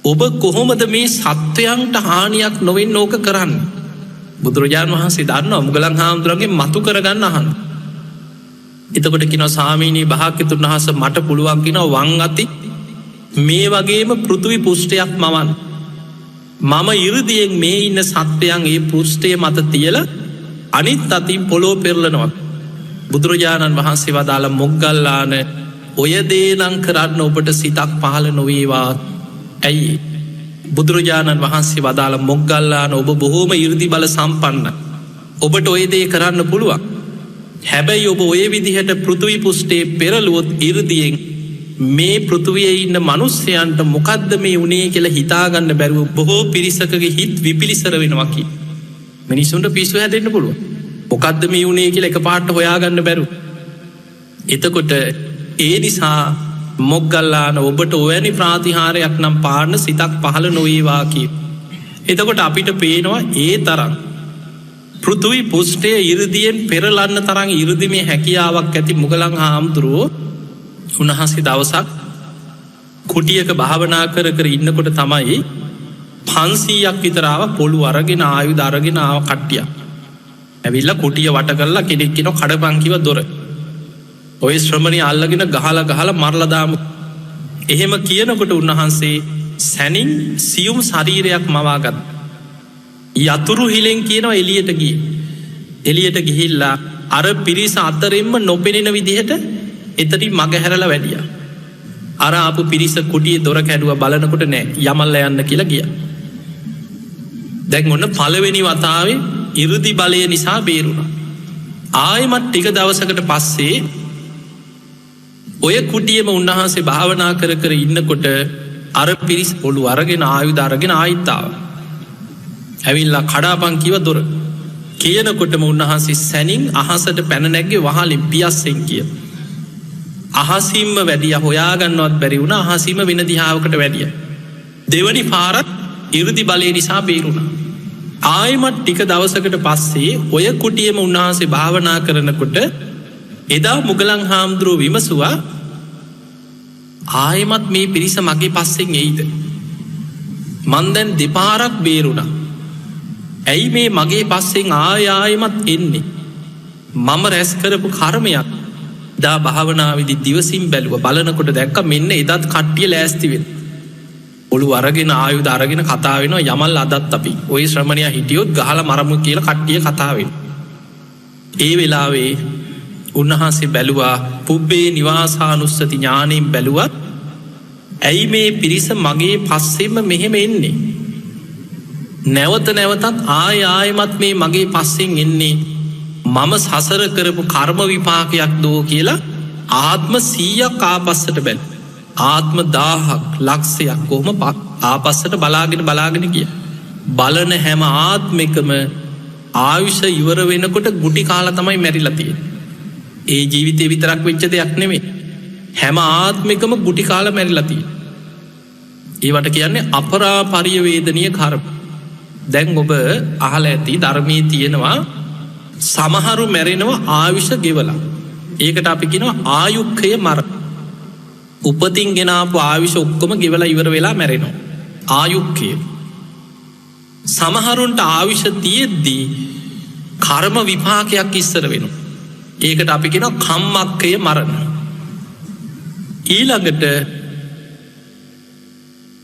ඔබ කොහොමද මේ සත්වයන්ට හානියක් නොවෙන්න ඕක කරන්නේ? බුදුරජාණන් වහන්සේ දන්නවා මුගලන් හාමුදුරුවන්ගේ මතු කරගන්න අහන්න. එතකොට කියනවා ස්වාමීනි භාග්‍යතුන් වහන්සේ මට පුළුවන් කියනවා වම් අති මේ වගේම පෘථිවි පුෂ්ඨයක් මවන්න. මම 이르දියෙන් මේ ඉන්න සත්වයන් ඒ පෘෂ්ඨය මත තියලා අනිත් අතින් පොළොව පෙරලනවා. බුදුරජාණන් වහන්සේ වදාළ මොග්ගල්ලාන ඔය දේ නම් කරන්න ඔබට සිතක් පහළ නොවේවා. ඇයි? බුදුරජාණන් වහන්සේ වදාළ මොග්ගල්ලාන ඔබ බොහෝම 이르දි බල සම්පන්න. ඔබට ඔය දේ කරන්න පුළුවන්. හැබැයි ඔබ ඔය විදිහට පෘථිවි පුෂ්ඨයේ පෙරළුවොත් 이르දියෙන් මේ පෘථිවියේ ඉන්න මිනිස්සයන්ට මොකද්ද මේ උනේ කියලා හිතාගන්න බැරුව බොහෝ පිරිසකගේ හිත් විපිලිසර වෙනවා කි. මිනිසුන්ට පිස්සු හැදෙන්න පුළුවන්. මොකද්ද මේ උනේ කියලා එකපාරට හොයාගන්න බැරුව. එතකොට ඒ නිසා මොග්ගල්ලාන ඔබට ඔවැනි ප්‍රාතිහාරයක් නම් පාන්න සිතක් පහළ නොවේවා කිය. එතකොට අපිට පේනවා ඒ තරම් පෘථිවි පුෂ්ඨයේ 이르දියෙන් පෙරලන්න තරම් 이르දිමේ හැකියාවක් ඇති මුගලන් හාමුදුරුවෝ උන්වහන්සේ දවසක් කුටියක භාවනා කර කර ඉන්නකොට තමයි 500ක් විතර ආව පොළු අරගෙන ආයුධ අරගෙන ආව කට්ටියක්. ඇවිල්ලා කුටිය වට කරලා කෙනෙක් කියනවා කඩපන් කිව්ව දොර. ඔය ශ්‍රමණී අල්ලගෙන ගහලා මරලා දාමු. එහෙම කියනකොට උන්වහන්සේ සැනින් සියුම් ශරීරයක් මවාගත්. යතුරු හිලෙන් කියනවා එළියට ගියේ. එළියට ගිහිල්ලා අර පිරිස අතරින්ම නොපෙනෙන විදිහට එතනින් මග හැරලා වැඩියා. අර ආපු පිරිස කුටියේ දොර කැඩුවා බලනකොට නෑ යමල්ලා යන්න කියලා ගියා. දැන් ඔන්න පළවෙනි වතාවේ 이르දි බලය නිසා බේරුණා. ආයෙමත් ටික දවසකට පස්සේ ඔය කුටියේම උන්වහන්සේ භාවනා කර කර ඉන්නකොට අර පිරිස් පොළු අරගෙන ආයුධ අරගෙන ආයිත් ආවා. ඇවිල්ලා කඩාපන් කිව්ව දොර. කියනකොටම උන්වහන්සේ සැනින් අහසට පැන නැග්ගේ වහලින් පියස්සෙන් කිය. අහසින්ම වැඩියා හොයාගන්නවත් බැරි වුණා. අහසින්ම වෙන දිහාවකට වැඩියා. දෙවනි පාරත් 이르දි බලය නිසා බේරුණා. ආයෙමත් ටික දවසකට පස්සේ ඔය කුටියේම උන්වහන්සේ භාවනා කරනකොට එදා මුගලන් හාමුදුරුවෝ විමසුවා ආයෙමත් මේ පිරිස මගේ පස්සෙන් එයිද? මන් දැන් දෙපාරක් බේරුණා. ඇයි මේ මගේ පස්සෙන් ආයෙමත් එන්නේ? මම රැස් කරපු කර්මයක්. දා භාවනාවේදී දිවසින් බැලුවා. බලනකොට දැක්ක මෙන්න එදත් කට්ටිය ලෑස්ති වෙනවා. ඔළු අරගෙන ආයුධ අරගෙන කතා වෙනවා යමල් අදත් අපි. ওই ශ්‍රමණයා හිටියොත් ගහලා මරමු කියලා කට්ටිය කතා වෙනවා. ඒ වෙලාවේ උන්වහන්සේ බැලුවා පුබ්බේ නිවාසානුස්සති ඥාණයෙන් බැලුවා. ඇයි මේ පිරිස මගේ පස්සෙම මෙහෙම එන්නේ? නැවත නැවතත් ආයෙමත් මේ මගේ පස්සෙන් එන්නේ මම සසර කරපු කර්ම විපාකයක් දෝ කියලා ආත්ම 100ක් ආපස්සට බැල. ආත්ම 1000ක් ලක්ෂයක් කොහොම ආපස්සට බලාගෙන ගිය. බලන හැම ආත්මෙකම ආයුෂ ඉවර වෙනකොට ගුටි කාලා තමයි මැරිලා තියෙන්නේ. ඒ ජීවිතේ විතරක් වෙච්ච දෙයක් නෙමෙයි. හැම ආත්මෙකම ගුටි කාලා මැරිලා තියෙන්නේ. ඒවට කියන්නේ අපරාපරිවේදනීය කර්ම. දැන් ඔබ අහලා ඇති ධර්මයේ තියෙනවා සමහරු මැරෙනවා ආයුෂ ගෙවලා. ඒකට අපි කියනවා ආයුක්ඛය මරණ. උපතින් ගෙනාපු ආයුෂ ඔක්කොම ගෙවලා ඉවර වෙලා මැරෙනවා. ආයුක්ඛය. සමහරුන්ට ආයුෂ තියෙද්දී කර්ම විපාකයක් ඉස්සර වෙනවා. ඒකට අපි කියනවා කම්මක්ඛය මරණ. ඊළඟට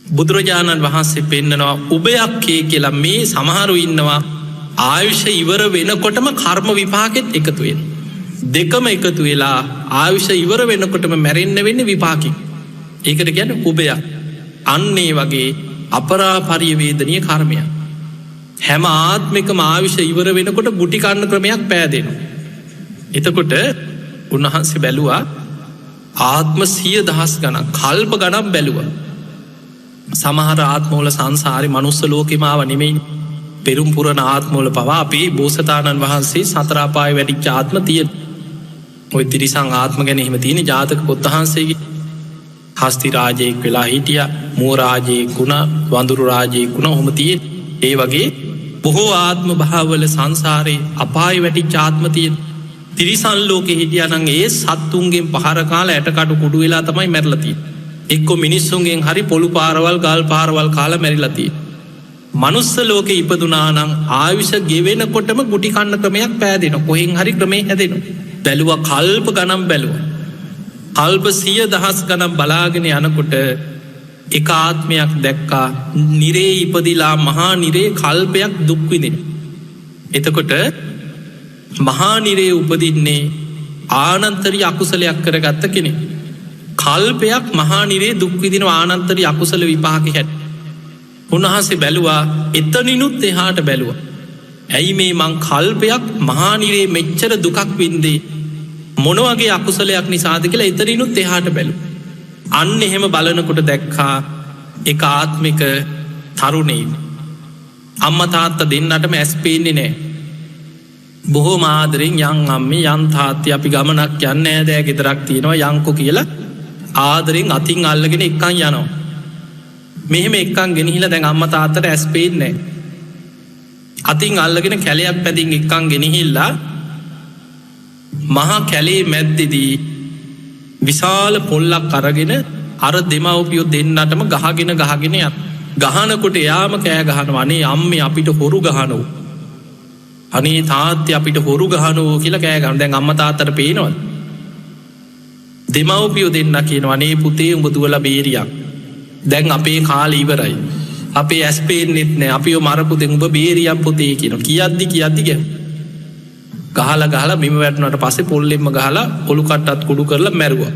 බුදුරජාණන් වහන්සේ පෙන්නනවා උභයක්ඛය කියලා. මේ සමහරු ඉන්නවා ආයුෂ ඉවර වෙනකොටම කර්ම විපාකෙත් එකතු වෙන. දෙකම එකතු වෙලා ආයුෂ ඉවර වෙනකොටම මැරෙන්න වෙන්නේ විපාකෙ. ඒකට කියන්නේ උභයක්. අන්න ඒ වගේ අපරාපරිවේදනීය කර්මයක්. හැම ආත්මිකම ආයුෂ ඉවර වෙනකොට ගුටි කන්න ක්‍රමයක් පෑදෙනවා. එතකොට උන්වහන්සේ බැලුවා ආත්ම 100,000 ගණන් කල්ප ගණන් බැලුවා. සමහර ආත්මවල සංසාරේ මනුස්ස ලෝකෙම ආව නෙමෙයි. පෙරම් පුරණ ආත්මවල පවා අපේ බෝසතාණන් වහන්සේ සතර අපායේ වැඩිච්ච ආත්ම තියෙන. ඔය තිරිසන් ආත්ම ගැන එහෙම තියෙන ජාතක පොත් වහන්සේගේ. හස්ති රාජයෙක් වෙලා හිටිය, මූ රාජයෙක් වුණා, වඳුරු රාජයෙක් වුණා. ඔහොම තියෙන ඒ වගේ බොහෝ ආත්ම භාවවල සංසාරේ අපාය වැටිච්ච ආත්ම තියෙන. තිරිසන් ලෝකෙ හිටියානම් ඒ සත්තුන්ගෙන් පහර කාලා ඇටකටු කුඩු වෙලා තමයි මැරලා තියෙන්නේ. එක්ක මිනිස්සුන්ගෙන් හරි පොළු පාරවල් ගල් පාරවල් කාලා මැරිලා තියෙන්නේ. මනුස්ස ලෝකෙ ඉපදුනා නම් ආයුෂ ගෙවෙනකොටම ගුටි කන්න ක්‍රමයක් පෑදෙනවා. කොහෙන් හරි ක්‍රමේ හැදෙනවා. බැලුවා කල්ප ගණන් බැලුවා. කල්ප 100,000 ගණන් බලාගෙන යනකොට එක ආත්මයක් දැක්කා නිරේ ඉපදිලා මහා නිරේ කල්පයක් දුක් විඳින. එතකොට මහා නිරේ උපදින්නේ ආනන්තරී අකුසලයක් කරගත්ත කෙනෙක්. කල්පයක් මහා නිරේ දුක් විඳින ආනන්තරී අකුසල විපාක හැට. උන්වහන්සේ බැලුවා එතනිනුත් එහාට බැලුවා. ඇයි මේ මං කල්පයක් මහා නිරේ මෙච්චර දුකක් වින්දේ මොනවගේ අකුසලයක් නිසාද කියලා එතනිනුත් එහාට බැලුවා. අන්න එහෙම බලනකොට දැක්කා එක ආත්මික තරුණේ අම්මා තාත්තා දෙන්නටම ඇස් පේන්නේ නෑ. බොහෝ ආදරෙන් යන් අම්මේ යන් තාත්තේ අපි ගමනක් යන්න ඈදෑ ගෙදරක් තියෙනවා යන්කෝ කියලා ආදරෙන් අතින් අල්ලගෙන එක්කන් යනවා. මෙහෙම එක්කන් ගෙනහිලා දැන් අම්මා තාත්තට ඇස් පේන්නේ නෑ. අතින් අල්ලගෙන කැලයක් පැදින් එක්කන් ගෙනහිල්ලා මහා කැලේ මැද්දේදී විශාල පොල්ලක් අරගෙන අර දෙමව්පියෝ දෙන්නටම ගහගෙන යන. ගහනකොට එයාම කෑ ගහනවා අනේ අම්මේ අපිට හොරු ගහනෝ. අනේ තාත්තේ අපිට හොරු ගහනෝ කියලා කෑ ගහනවා. දැන් අම්මා තාත්තට පේනවද? දෙමව්පියෝ දෙන්න කියනවා අනේ පුතේ උඹ දුවලා බේරියක්. දැන් අපේ කාලේ ඉවරයි. අපේ ඇස් පේන්නෙත් නෑ. අපිව මරපු දෙන් උඹ බේරියක් පුතේ කියනවා. කියද්දි ගහලා බිම වැටුණාට පස්සේ පොල්ලෙන්ම ගහලා ඔලු කට්ටත් කුඩු කරලා මැරුවා.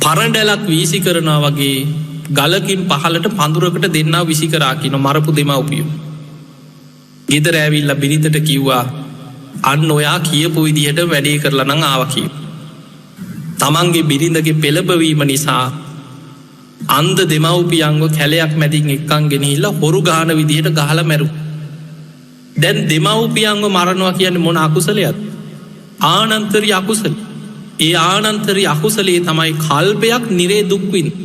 පරඬැලක් වීසි කරනවා වගේ ගලකින් පහලට පඳුරකට දෙන්නා විසි කරා කියන මරපු දෙමව්පියෝ. ගෙදර ඇවිල්ලා බිරිඳට කිව්වා අන්න ඔයා කියපු විදිහට වැඩේ කරලා නම් ආවා කියලා. තමන්ගේ බිරිඳගේ පෙළඹවීම නිසා අන්ධ දෙමව්පියන්ව කැලයක් මැදින් එක්කන් ගෙනහිල්ලා හොරු ගහන විදිහට ගහලා මැරුවා. දැන් දෙමව්පියන්ව මරණවා කියන්නේ මොන අකුසලයක්ද? ආනන්තරී අකුසල. ඒ ආනන්තරී අකුසලයේ තමයි කල්පයක් නිරේ දුක් විඳින.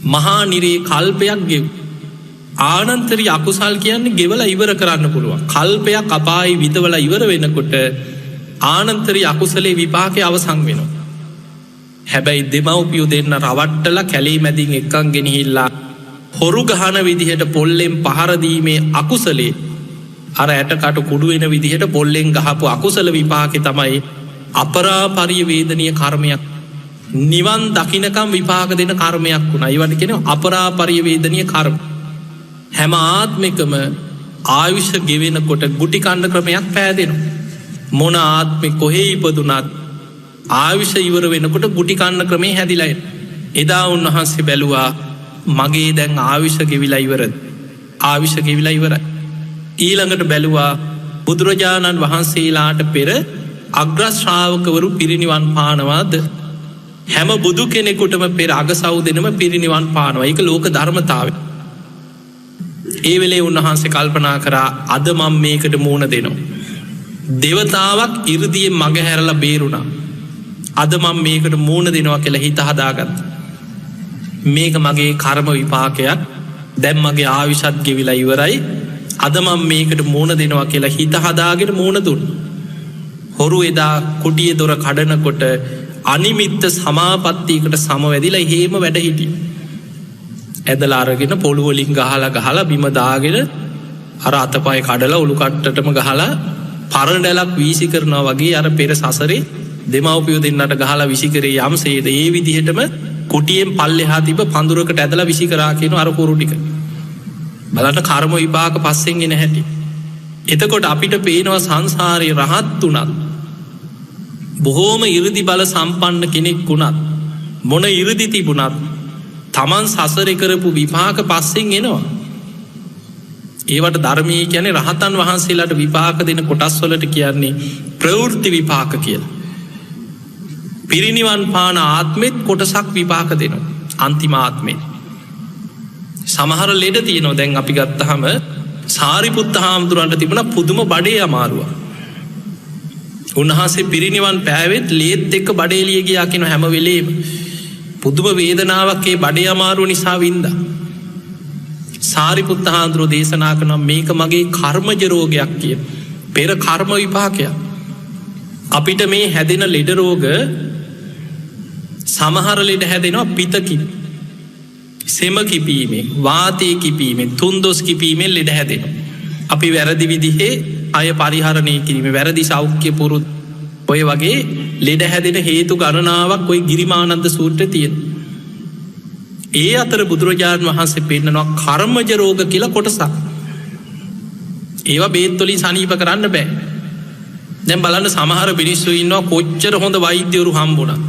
මහා නිරේ කල්පයක් ගෙව. ආනන්තරී අකුසල් කියන්නේ ගෙවලා ඉවර කරන්න පුළුවන්. කල්පයක් අපායේ විඳවලා ඉවර වෙනකොට ආනන්තරී අකුසලේ විපාකේ අවසන් වෙනවා. හැබැයි දෙමව්පියෝ දෙන්න රවට්ටලා කැලේ මැදින් එක්කන් ගෙනහිල්ලා හොරු ගහන විදිහට පොල්ලෙන් පහර දීමේ අකුසලේ අර ඇටකටු කුඩු වෙන විදිහට පොල්ලෙන් ගහපු අකුසල විපාකේ තමයි අපරාපරිය වේදනීය කර්මයක්. නිවන් දකින්නකම් විපාක දෙන කර්මයක් වුණා. ඒවට කියනවා අපරාපරිය වේදනීය කර්ම. හැම ආත්මිකම ආයුෂ ගෙවෙනකොට ගුටි කන්න ක්‍රමයක් පෑදෙනවා. මොන ආත්මෙ කොහේ ඉපදුනත් ආයුෂ ඉවර වෙනකොට ගුටි කන්න ක්‍රමේ හැදිලා එනවා. එදා උන්වහන්සේ බැලුවා මගේ දැන් ආයුෂ ගෙවිලා ඉවරද? ආයුෂ ගෙවිලා ඉවරයි. ඊළඟට බැලුවා බුදුරජාණන් වහන්සේලාට පෙර අග්‍ර ශ්‍රාවකවරු පිරිනිවන් පානවාද? හැම බුදු කෙනෙකුටම පෙර අගසව් දෙනම පිරිනිවන් පානවා. ඒක ලෝක ධර්මතාවය. ඒ වෙලේ උන්වහන්සේ කල්පනා කරා අද මම මේකට මූණ දෙනවා. දෙවතාවක් 이르දියේ මග හැරලා බේරුණා. අද මම මේකට මූණ දෙනවා කියලා හිත හදාගත්තා. මේක මගේ කර්ම විපාකයක්. දැන් මගේ ආයුෂත් ගෙවිලා ඉවරයි. අද මම මේකට මූණ දෙනවා කියලා හිත හදාගෙන මූණ දුන්නා. හොරු එදා කුටියේ දොර කඩනකොට අනිමිත්ත සමාපත්තියකට සමවැදිලා හේම වැඩ හිටියේ. ඇදලා අරගෙන පොළු වලින් ගහලා බිම දාගෙන අර අතපය කඩලා ඔලු කට්ටටම ගහලා පරඬැලක් වීසි කරනවා වගේ අර පෙර සසරේ දෙමව්පියෝ දෙන්නට ගහලා විසි කරේ යම්සේද ඒ විදිහටම කුටියෙන් පල්ලෙහා තිබ්බ පඳුරකට ඇදලා විසි කරා කියන අර කුරු ටික. බලන්න කර්ම විපාක පස්සෙන් එන හැටි. එතකොට අපිට පේනවා සංසාරේ රහත් උනත් බොහෝම 이르දි බල සම්පන්න කෙනෙක් වුණත් මොන 이르දි තිබුණත් තමන් සසරේ කරපු විපාක පස්සෙන් එනවා. ඒවට ධර්මයේ කියන්නේ රහතන් වහන්සේලාට විපාක දෙන කොටස් වලට කියන්නේ ප්‍රවෘත්ති විපාක කියලා. පිරිනිවන් පාන ආත්මෙත් කොටසක් විපාක දෙනවා. අන්තිම ආත්මෙත් සමහර ලෙඩ තියෙනවා. දැන් අපි ගත්තාම සාරිපුත්ත හාමුදුරන්ට තිබුණ පුදුම බඩේ අමාරුව. උන්වහන්සේ පිරිනිවන් පෑවෙත් ලේත් එක්ක බඩේලිය ගියා කියන හැම වෙලේම පුදුම වේදනාවක්ේ බඩේ අමාරුව නිසා වින්ද. සාරිපුත්ත හාමුදුරුවෝ දේශනා කරන මේක මගේ කර්මජ රෝගයක් කිය. පෙර කර්ම විපාකයක්. අපිට මේ හැදෙන ලෙඩ රෝග සමහර ලෙඩ හැදෙනවා පිතකින්. සෙම කිපීමේ වාතය කිපීමේ තුන්දොස් කිපීමෙන් ලෙඩ හැදෙන. අපි වැරදි විදිහේ අය පරිහරණය කිරීම වැරදි සෞඛ්‍ය පුරුත් ඔය වගේ ලෙඩ හැදෙන හේතු ගණනාවක් ඔය ගිරිමානන්ද සූත්‍රය තියෙන. ඒ අතර බුදුරජාණන් වහන්සේ පෙන්නනවා කර්මජ රෝග කියලා කොටසක්. ඒවා බේත්වලින් සනීප කරන්න බෑ. දැන් බලන්න සමහර මිනිස්සු ඉන්නවා කොච්චර හොඳ වෛද්‍යවරු හම්බුණා.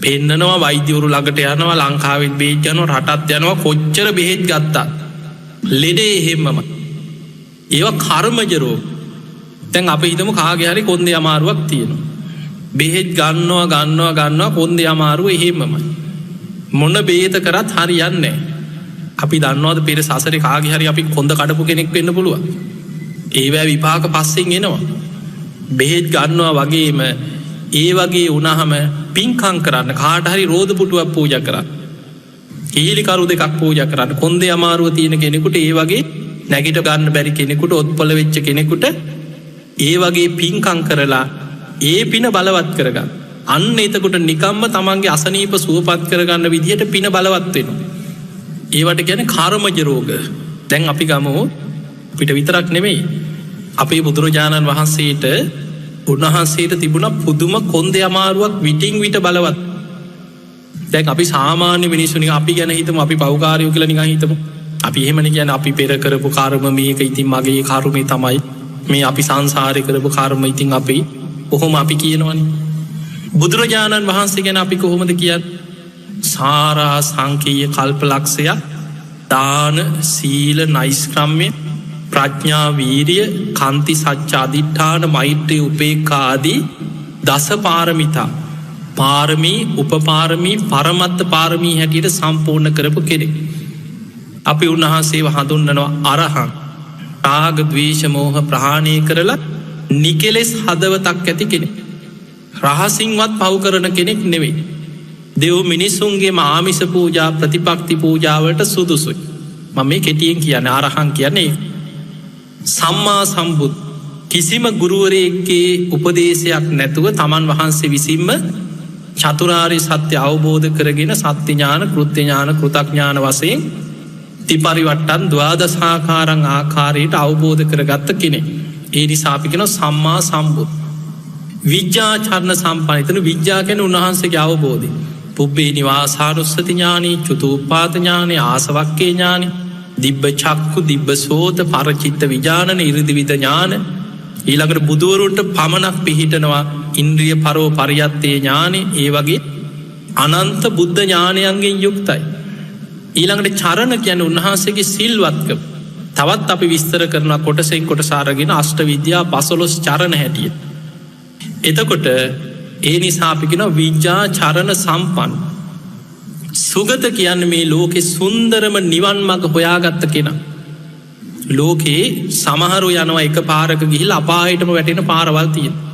පෙන්නනවා වෛද්‍යවරු ළඟට යනවා ලංකාවෙත් බේත් යනවා රටත් යනවා කොච්චර බෙහෙත් ගත්තා. ලෙඩේ එහෙම්මම. ඒවා කර්මජ රෝග. දැන් අපි හිතමු කාගේ හරි කොන්දේ අමාරුවක් තියෙනවා. බෙහෙත් ගන්නවා කොන්දේ අමාරුව එහෙම්මමයි. මොන බේත කරත් හරියන්නේ. අපි දන්නවද පෙර සසරේ කාගේ හරි අපි කොන්ද කඩපු කෙනෙක් වෙන්න පුළුවන්. ඒවැ විපාක පස්සෙන් එනවා. බෙහෙත් ගන්නවා වගේම ඒ වගේ වුණහම පින්කම් කරන්න කාට හරි රෝද පුටුවක් පූජා කරන්න. කීලිකරු දෙකක් පූජා කරන්න. කොන්දේ අමාරුව තියෙන කෙනෙකුට ඒ වගේ නැගිට ගන්න බැරි කෙනෙකුට ඔත්පොළ වෙච්ච කෙනෙකුට ඒ වගේ පින්කම් කරලා ඒ පින බලවත් කරගන්න. අන්න එතකොට නිකම්ම තමන්ගේ අසනීප සුවපත් කරගන්න විදිහට පින බලවත් වෙනවා. ඒවට ගැන කර්මජ රෝග. දැන් අපි ගමු පිට විතරක් නෙමෙයි. අපේ බුදුරජාණන් වහන්සේට උන්වහන්සේට තිබුණ පුදුම කොන්දේ අමාරුවක් විටින් විට බලවත්. දැන් අපි සාමාන්‍ය මිනිස්සුනි අපි ගැන හිතමු අපි පෞකාරයෝ කියලා නිකන් හිතමු. අපි එහෙමනේ කියන්නේ අපි පෙර කරපු කර්ම මේක ඉතින් මගේ කර්මේ තමයි. මේ අපි සංසාරේ කරපු කර්ම ඉතින් අපි කොහොම අපි කියනවනේ. බුදුරජාණන් වහන්සේ ගැන අපි කොහොමද කියන්නේ? සාරා සංකේය කල්පලක්ෂය දාන සීල නෛෂ්ක්‍රම්‍ය ප්‍රඥා වීරිය කාන්ති සච්ච අධිඨාන මෛත්‍රී උපේක්ඛා ආදී දස පාරමිතා පාරමී උපපාරමී පරමත්ත පාරමී හැටියට සම්පූර්ණ කරපු කෙනෙක්. අපි උන්වහන්සේව හඳුන්වනවා අරහං. රාග ද්වේෂ මෝහ ප්‍රහාණය කරලා නිකෙලෙස් හදවතක් ඇති කෙනෙක්. රහසින්වත් පව් කරන කෙනෙක් නෙවෙයි. දෙව් මිනිසුන්ගේ ආමිෂ පූජා ප්‍රතිපක්ති පූජාවලට සුදුසුයි. මම මේ කෙටියෙන් කියන්නේ අරහං කියන්නේ සම්මා සම්බුද්. කිසිම ගුරුවරයෙක්ගේ උපදේශයක් නැතුව තමන් වහන්සේ විසින්ම චතුරාර්ය සත්‍ය අවබෝධ කරගෙන සත්‍ය ඥාන කෘත්‍ය ඥාන කෘතඥාන වශයෙන් ත්‍රිපරිවට්ටන් ද්වාදසාකාරං ආකාරයට අවබෝධ කරගත්ත කෙනෙක්. ඒ නිසා අපි කියනවා සම්මා සම්බුද්. විද්‍යාචරණ සම්පන්න. විද්‍යා කියන්නේ උන්වහන්සේගේ අවබෝධය. පුබ්බේ නිවාසානුස්සති ඥානී චතුප්පාද ඥානී ආසවක්ඛේ ඥානී දිබ්බ චක්කු දිබ්බ සෝත පරචිත්ත විඥාන ඉරිදිවිද ඥාන. ඊළඟට බුදුවරුන්ට පමණක් පිහිටනවා ඉන්ද්‍රිය පරෝ පරියත්තේ ඥානේ. ඒ වගේ අනන්ත බුද්ධ ඥානයන්ගෙන් යුක්තයි. ඊළඟට චරණ කියන්නේ උන්වහන්සේගේ සිල්වත්කම. තවත් අපි විස්තර කරන කොටසෙන් කොටස අරගෙන අෂ්ට විද්‍යා 15 චරණ හැටියට. එතකොට ඒ නිසා අපි කියනවා විඥා චරණ සම්පන්න. සුගත කියන්නේ මේ ලෝකේ සුන්දරම නිවන් මඟ හොයාගත්ත කෙනා. ලෝකේ සමහරු යනවා එක පාරක ගිහිල්ලා අපායටම වැටෙන පාරවල් තියෙනවා.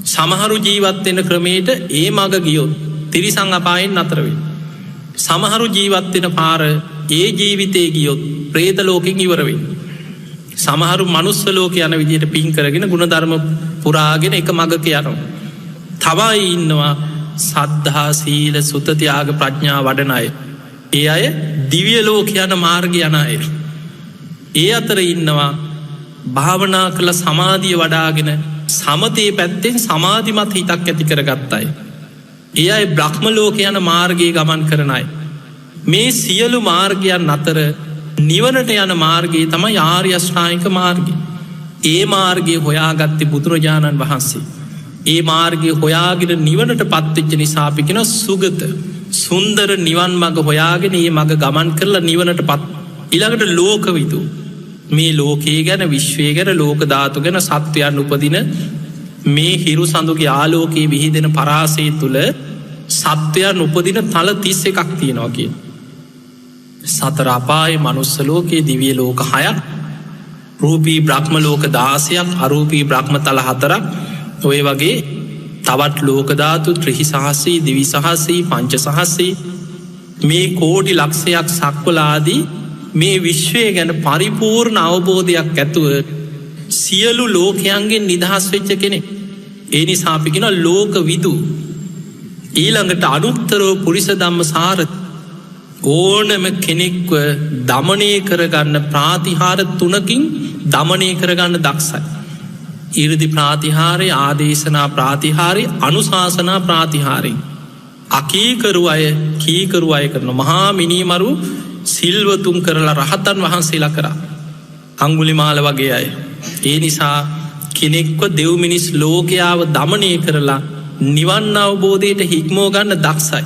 සමහරු ජීවත් වෙන ක්‍රමයට ඒ මඟ ගියොත් තිරිසන් අපායෙන් නතර වෙනවා. සමහරු ජීවත් වෙන පාර ඒ ජීවිතේ ගියොත් പ്രേත ලෝකෙන් ඉවර වෙනවා. සමහරු මනුස්ස ලෝකේ යන විදිහට පින් කරගෙන ගුණධර්ම පුරාගෙන එක මඟක යනවා. තවයි ඉන්නවා සද්ධා සීල සුත ත්‍යාග ප්‍රඥා වඩන අය. ඒ අය දිව්‍ය ලෝක යන මාර්ගය යන අය. ඒ අතර ඉන්නවා භාවනා කළ සමාධිය වඩාගෙන සමතේ පැත්තෙන් සමාධිමත් හිතක් ඇති කරගත්ත අය. ඒ අය බ්‍රහ්ම ලෝක යන මාර්ගයේ ගමන් කරන අය. මේ සියලු මාර්ගයන් අතර නිවනට යන මාර්ගයේ තමයි ආර්ය අෂ්ටාංගික මාර්ගය. ඒ මාර්ගය හොයාගත්තේ බුදුරජාණන් වහන්සේ. ඒ මාර්ගය හොයාගෙන නිවනට පත්වෙච්ච නිසා අපි කියනවා සුගත. සුන්දර නිවන් මඟ හොයාගෙන ඒ මඟ ගමන් කරලා නිවනට පත්. ඊළඟට ලෝකවිදු. මේ ලෝකයේ ගැන විශ්වය ගැන ලෝක ධාතු ගැන සත්වයන් උපදින මේ හිරු සඳුගේ ආලෝකයේ විහිදෙන පරාසය තුළ සත්වයන් උපදින තල 31ක් තියෙනවා කියන. සතර අපායේ මනුස්ස ලෝකයේ දිව්‍ය ලෝක 6ක් රූපී බ්‍රහ්ම ලෝක 16ක් අරූපී බ්‍රහ්ම තල 4ක් ඔය වගේ තවත් ලෝකධාතු ත්‍රිහි සහසී දිවි සහසී පංච සහසී මේ කෝටි ලක්ෂයක් සක්වලාදී මේ විශ්වය ගැන පරිපූර්ණ අවබෝධයක් ඇතුව සියලු ලෝකයන්ගෙන් නිදහස් වෙච්ච කෙනෙ. ඒ නිසාපිගෙන ලෝක විදු ඊළඟට අනුත්තරෝ පුරිස ධම්ම සාරථ ඕනම කෙනෙක්ව දමනය කරගන්න ප්‍රාතිහාර 3කින් දමනය කරගන්න දක්ෂයි. ඉරදි ප්‍රාතිහාරය ආදේශනා ප්‍රාතිහාරය අනුශාසනා ප්‍රාතිහාරයෙන් අකීකරු අය කීකරු අය කරන මහා මිනීමරු සිල්වතුන් කරලා රහතන් වහන්සේලා කරා අංගුලිමාල වගේ අය. ඒ නිසා කෙනෙක්ව දෙව් මිනිස් ලෝකයාව දමනය කරලා නිවන් අවබෝධයට හික්මෝ ගන්න දක්ෂයි.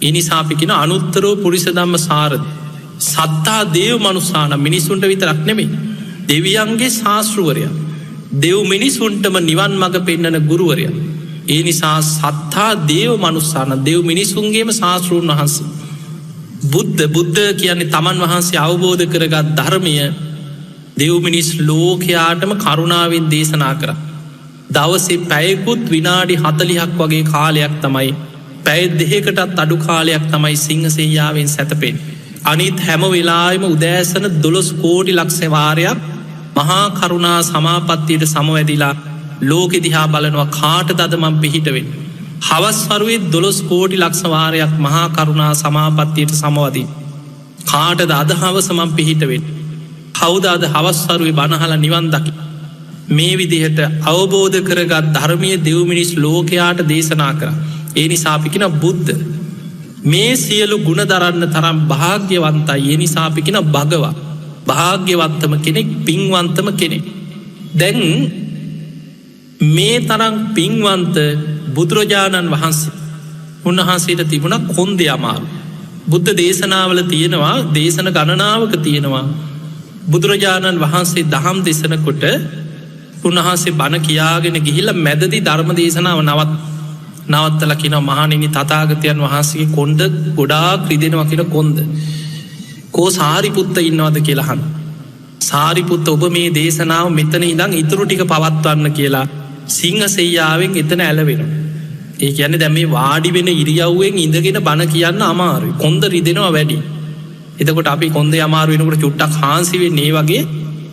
එනිසාපිකින අනුත්තරෝ පුරිස ධම්ම සාරද සත්තා දේව මනුසාන මිනිසුන්ට විතරක් නෙමේ දෙවියන්ගේ ශාස්තෘවරය දෙව් මිනිසුන්ටම නිවන් මඟ පෙන්නන ගුරුවරය. ඒ නිසා සත්තා දේව මනුස්සාන දෙව් මිනිසුන්ගේම ශාස්තෘන් වහන්සේ බුද්ධ කියන්නේ තමන් වහන්සේ අවබෝධ කරගත් ධර්මය දෙව් මිනිස් ලෝකයාටම කරුණාවෙන් දේශනා කර දවසේ පැයකුත් විනාඩි 40ක් වගේ කාලයක් තමයි පැය දෙකටත් අඩු කාලයක් තමයි සිංහසෙයාවෙන් සැතපෙන්. අනිත් හැම වෙලාම උදෑසන 12 කෝටි ලක්ෂවාරයක් මහා කරුණා සමාපත්තියට සමවැදිලා ලෝකෙ දිහා බලනවා කාට දදමම් පිහිටවෙන්. හවස්වරුවේ 12 කෝටි ලක්ෂවාරයක් මහා කරුණා සමාපත්තියට සමවදී. කාටද අද හවසමම් පිහිටවෙන්. කවුදාද හවස්වරුවේ බණහල නිවන් දකි. මේ විදිහට අවබෝධ කරගත් ධර්මය දෙව්මිනිස් ලෝකයාට දේශනා කර. ඒ නිසාපිකින බුද්ධ මේ සියලු ගුණ දරන්න තරම් භාග්‍යවන්තයි. ඒ නිසාපිකින භගවා භාග්‍යවත්තම කෙනෙක් පින්වන්තම කෙනෙක්. දැන් මේ තරම් පින්වන්ත බුදුරජාණන් වහන්සේ උන්වහන්සේට තිබුණ කොන්දේ අමාරු. බුද්ධ දේශනාවල තියෙනවා දේශන ගණනාවක තියෙනවා බුදුරජාණන් වහන්සේ දහම් දෙසනකොට උන්වහන්සේ බණ කියාගෙන ගිහිල්ල මැදදි ධර්ම දේශනාව නවත්තල කියන මහණෙනි තථාගතයන් වහන්සේගේ කොන්ද ගොඩාක් රිදෙනවා කියන කොන්ද කෝ සාරිපුත්ත ඉන්නවද කියලා අහන. සාරිපුත්ත ඔබ මේ දේශනාව මෙතන ඉඳන් ඉතුරු ටික පවත්වන්න කියලා සිංහසෙයියාවෙන් එතන ඇලවෙනවා. ඒ කියන්නේ දැන් මේ වාඩි වෙන ඉරියව්වෙන් ඉඳගෙන බණ කියන්න අමාරුයි. කොන්ද රිදෙනවා වැඩි. එතකොට අපි කොන්දේ අමාරු වෙනකොට චුට්ටක් හාන්සි වෙන්නේ වගේ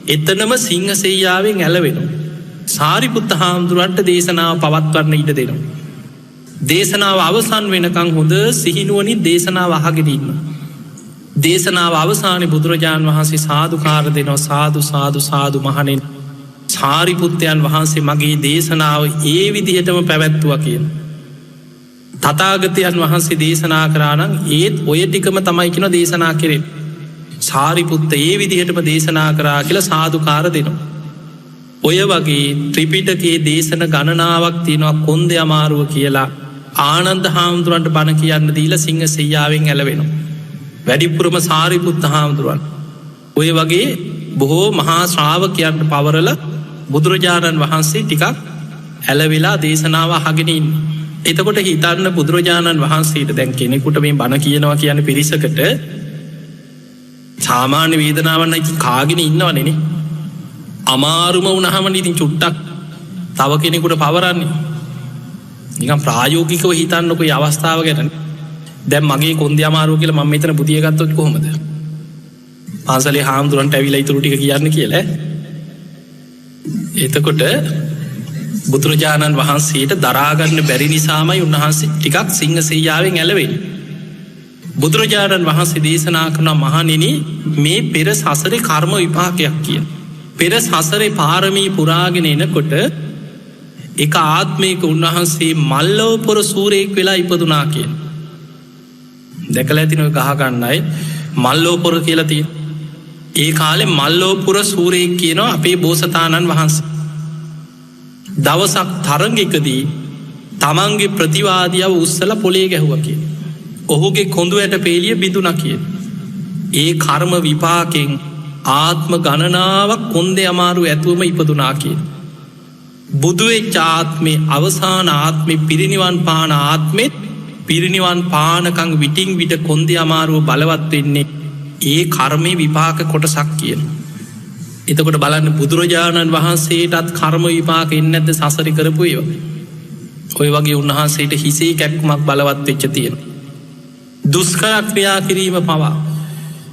එතනම සිංහසෙයියාවෙන් ඇලවෙනවා. සාරිපුත්ත හාමුදුරන්ට දේශනාව පවත්වන්න ඉඩ දෙනවා. දේශනාව අවසන් වෙනකං හොඳ සිහිනුවනින් දේශනාව අහගෙන ඉන්න. දේශනාව අවසානයේ බුදුරජාණන් වහන්සේ සාදුකාර දෙනවා සාදු සාදු සාදු මහණෙනි සාරිපුත්තයන් වහන්සේ මගේ දේශනාව ඒ විදිහටම පැවැත්තුවා කියන. තථාගතයන් වහන්සේ දේශනා කරානම් ඒත් ඔය ටිකම තමයි කියන දේශනා කෙරෙන්. සාරිපුත්ත ඒ විදිහටම දේශනා කරා කියලා සාදුකාර දෙනවා. ඔය වගේ ත්‍රිපිටකයේ දේශන ගණනාවක් තියෙනවා කොන්දේ අමාරුව කියලා ආනන්ද හාමුදුරන්ට බණ කියන්න දීලා සිංහසෙයියාවෙන් ඇලවෙනවා. වැඩිපුරම සාරිපුත්ත හාමුදුරුවන් ඔය වගේ බොහෝ මහා ශ්‍රාවකයන්ට පවරල බුදුරජාණන් වහන්සේ ටිකක් ඇලවෙලා දේශනාව අහගෙන ඉන්න. එතකොට හිතන්න බුදුරජාණන් වහන්සේට දැන් කෙනෙකුට මේ බණ කියනවා කියන පිරිසකට සාමාන්‍ය වේදනාවන්න කාගෙන ඉන්නවා නෙනේ. අමාරුම වුණහම ඉතින් චුට්ටක් තව කෙනෙකුට පවරන්නේ. නිකන් ප්‍රායෝගිකව හිතන්නකො මේ අවස්ථාව ගැන. දැන් මගේ කොන්දේ අමාරුව කියලා මම මෙතන බුදිය ගත්තොත් කොහොමද? පාසලේ හාමුදුරන්ට ඇවිල්ලා ඊටු ටික කියන්න කියලා. එතකොට බුදුරජාණන් වහන්සේට දරා ගන්න බැරි නිසාමයි උන්වහන්සේ ටිකක් සිංහසෙයියාවෙන් ඇලවෙන්නේ. බුදුරජාණන් වහන්සේ දේශනා කරන මහණෙනි මේ පෙර සසරේ කර්ම විපාකයක් කියන. පෙර සසරේ පාරමී පුරාගෙන එනකොට එක ආත්මයක උන්වහන්සේ මල්ලවපොර සූරයෙක් වෙලා ඉපදුනා කියන. දැකලා ඇතින ඔය ගහගන්නයි මල්ලෝපොර කියලා තියෙන. ඒ කාලේ මල්ලෝපුර සූරයෙක් කියනවා අපේ බෝසතාණන් වහන්සේ. දවසක් තරඟයකදී තමන්ගේ ප්‍රතිවාදියාව උස්සලා පොලේ ගැහුවා කියන. ඔහුගේ කොඳු ඇට පේලිය බිඳුණා කියන. ඒ කර්ම විපාකෙන් ආත්ම ගණනාවක් කොන්දේ අමාරු ඇතුවම ඉපදුනා කියන. බුදු වෙච්ච ආත්මේ අවසාන ආත්මේ පිරිනිවන් පාන ආත්මෙත් පිරිනිවන් පානකං විටින් විට කොන්දේ අමාරුව බලවත් වෙන්නේ ඒ කර්මය විපාක කොටසක් කියන. එතකොට බලන්න බුදුරජාණන් වහන්සේටත් කර්ම විපාක එන්නේ නැද්ද සසරි කරපු ඒවා. ඔය වගේ උන්වහන්සේට හිසේ කැක්කුමක් බලවත් වෙච්ච තියෙන. දුෂ්කර ක්‍රියා කිරීම පවා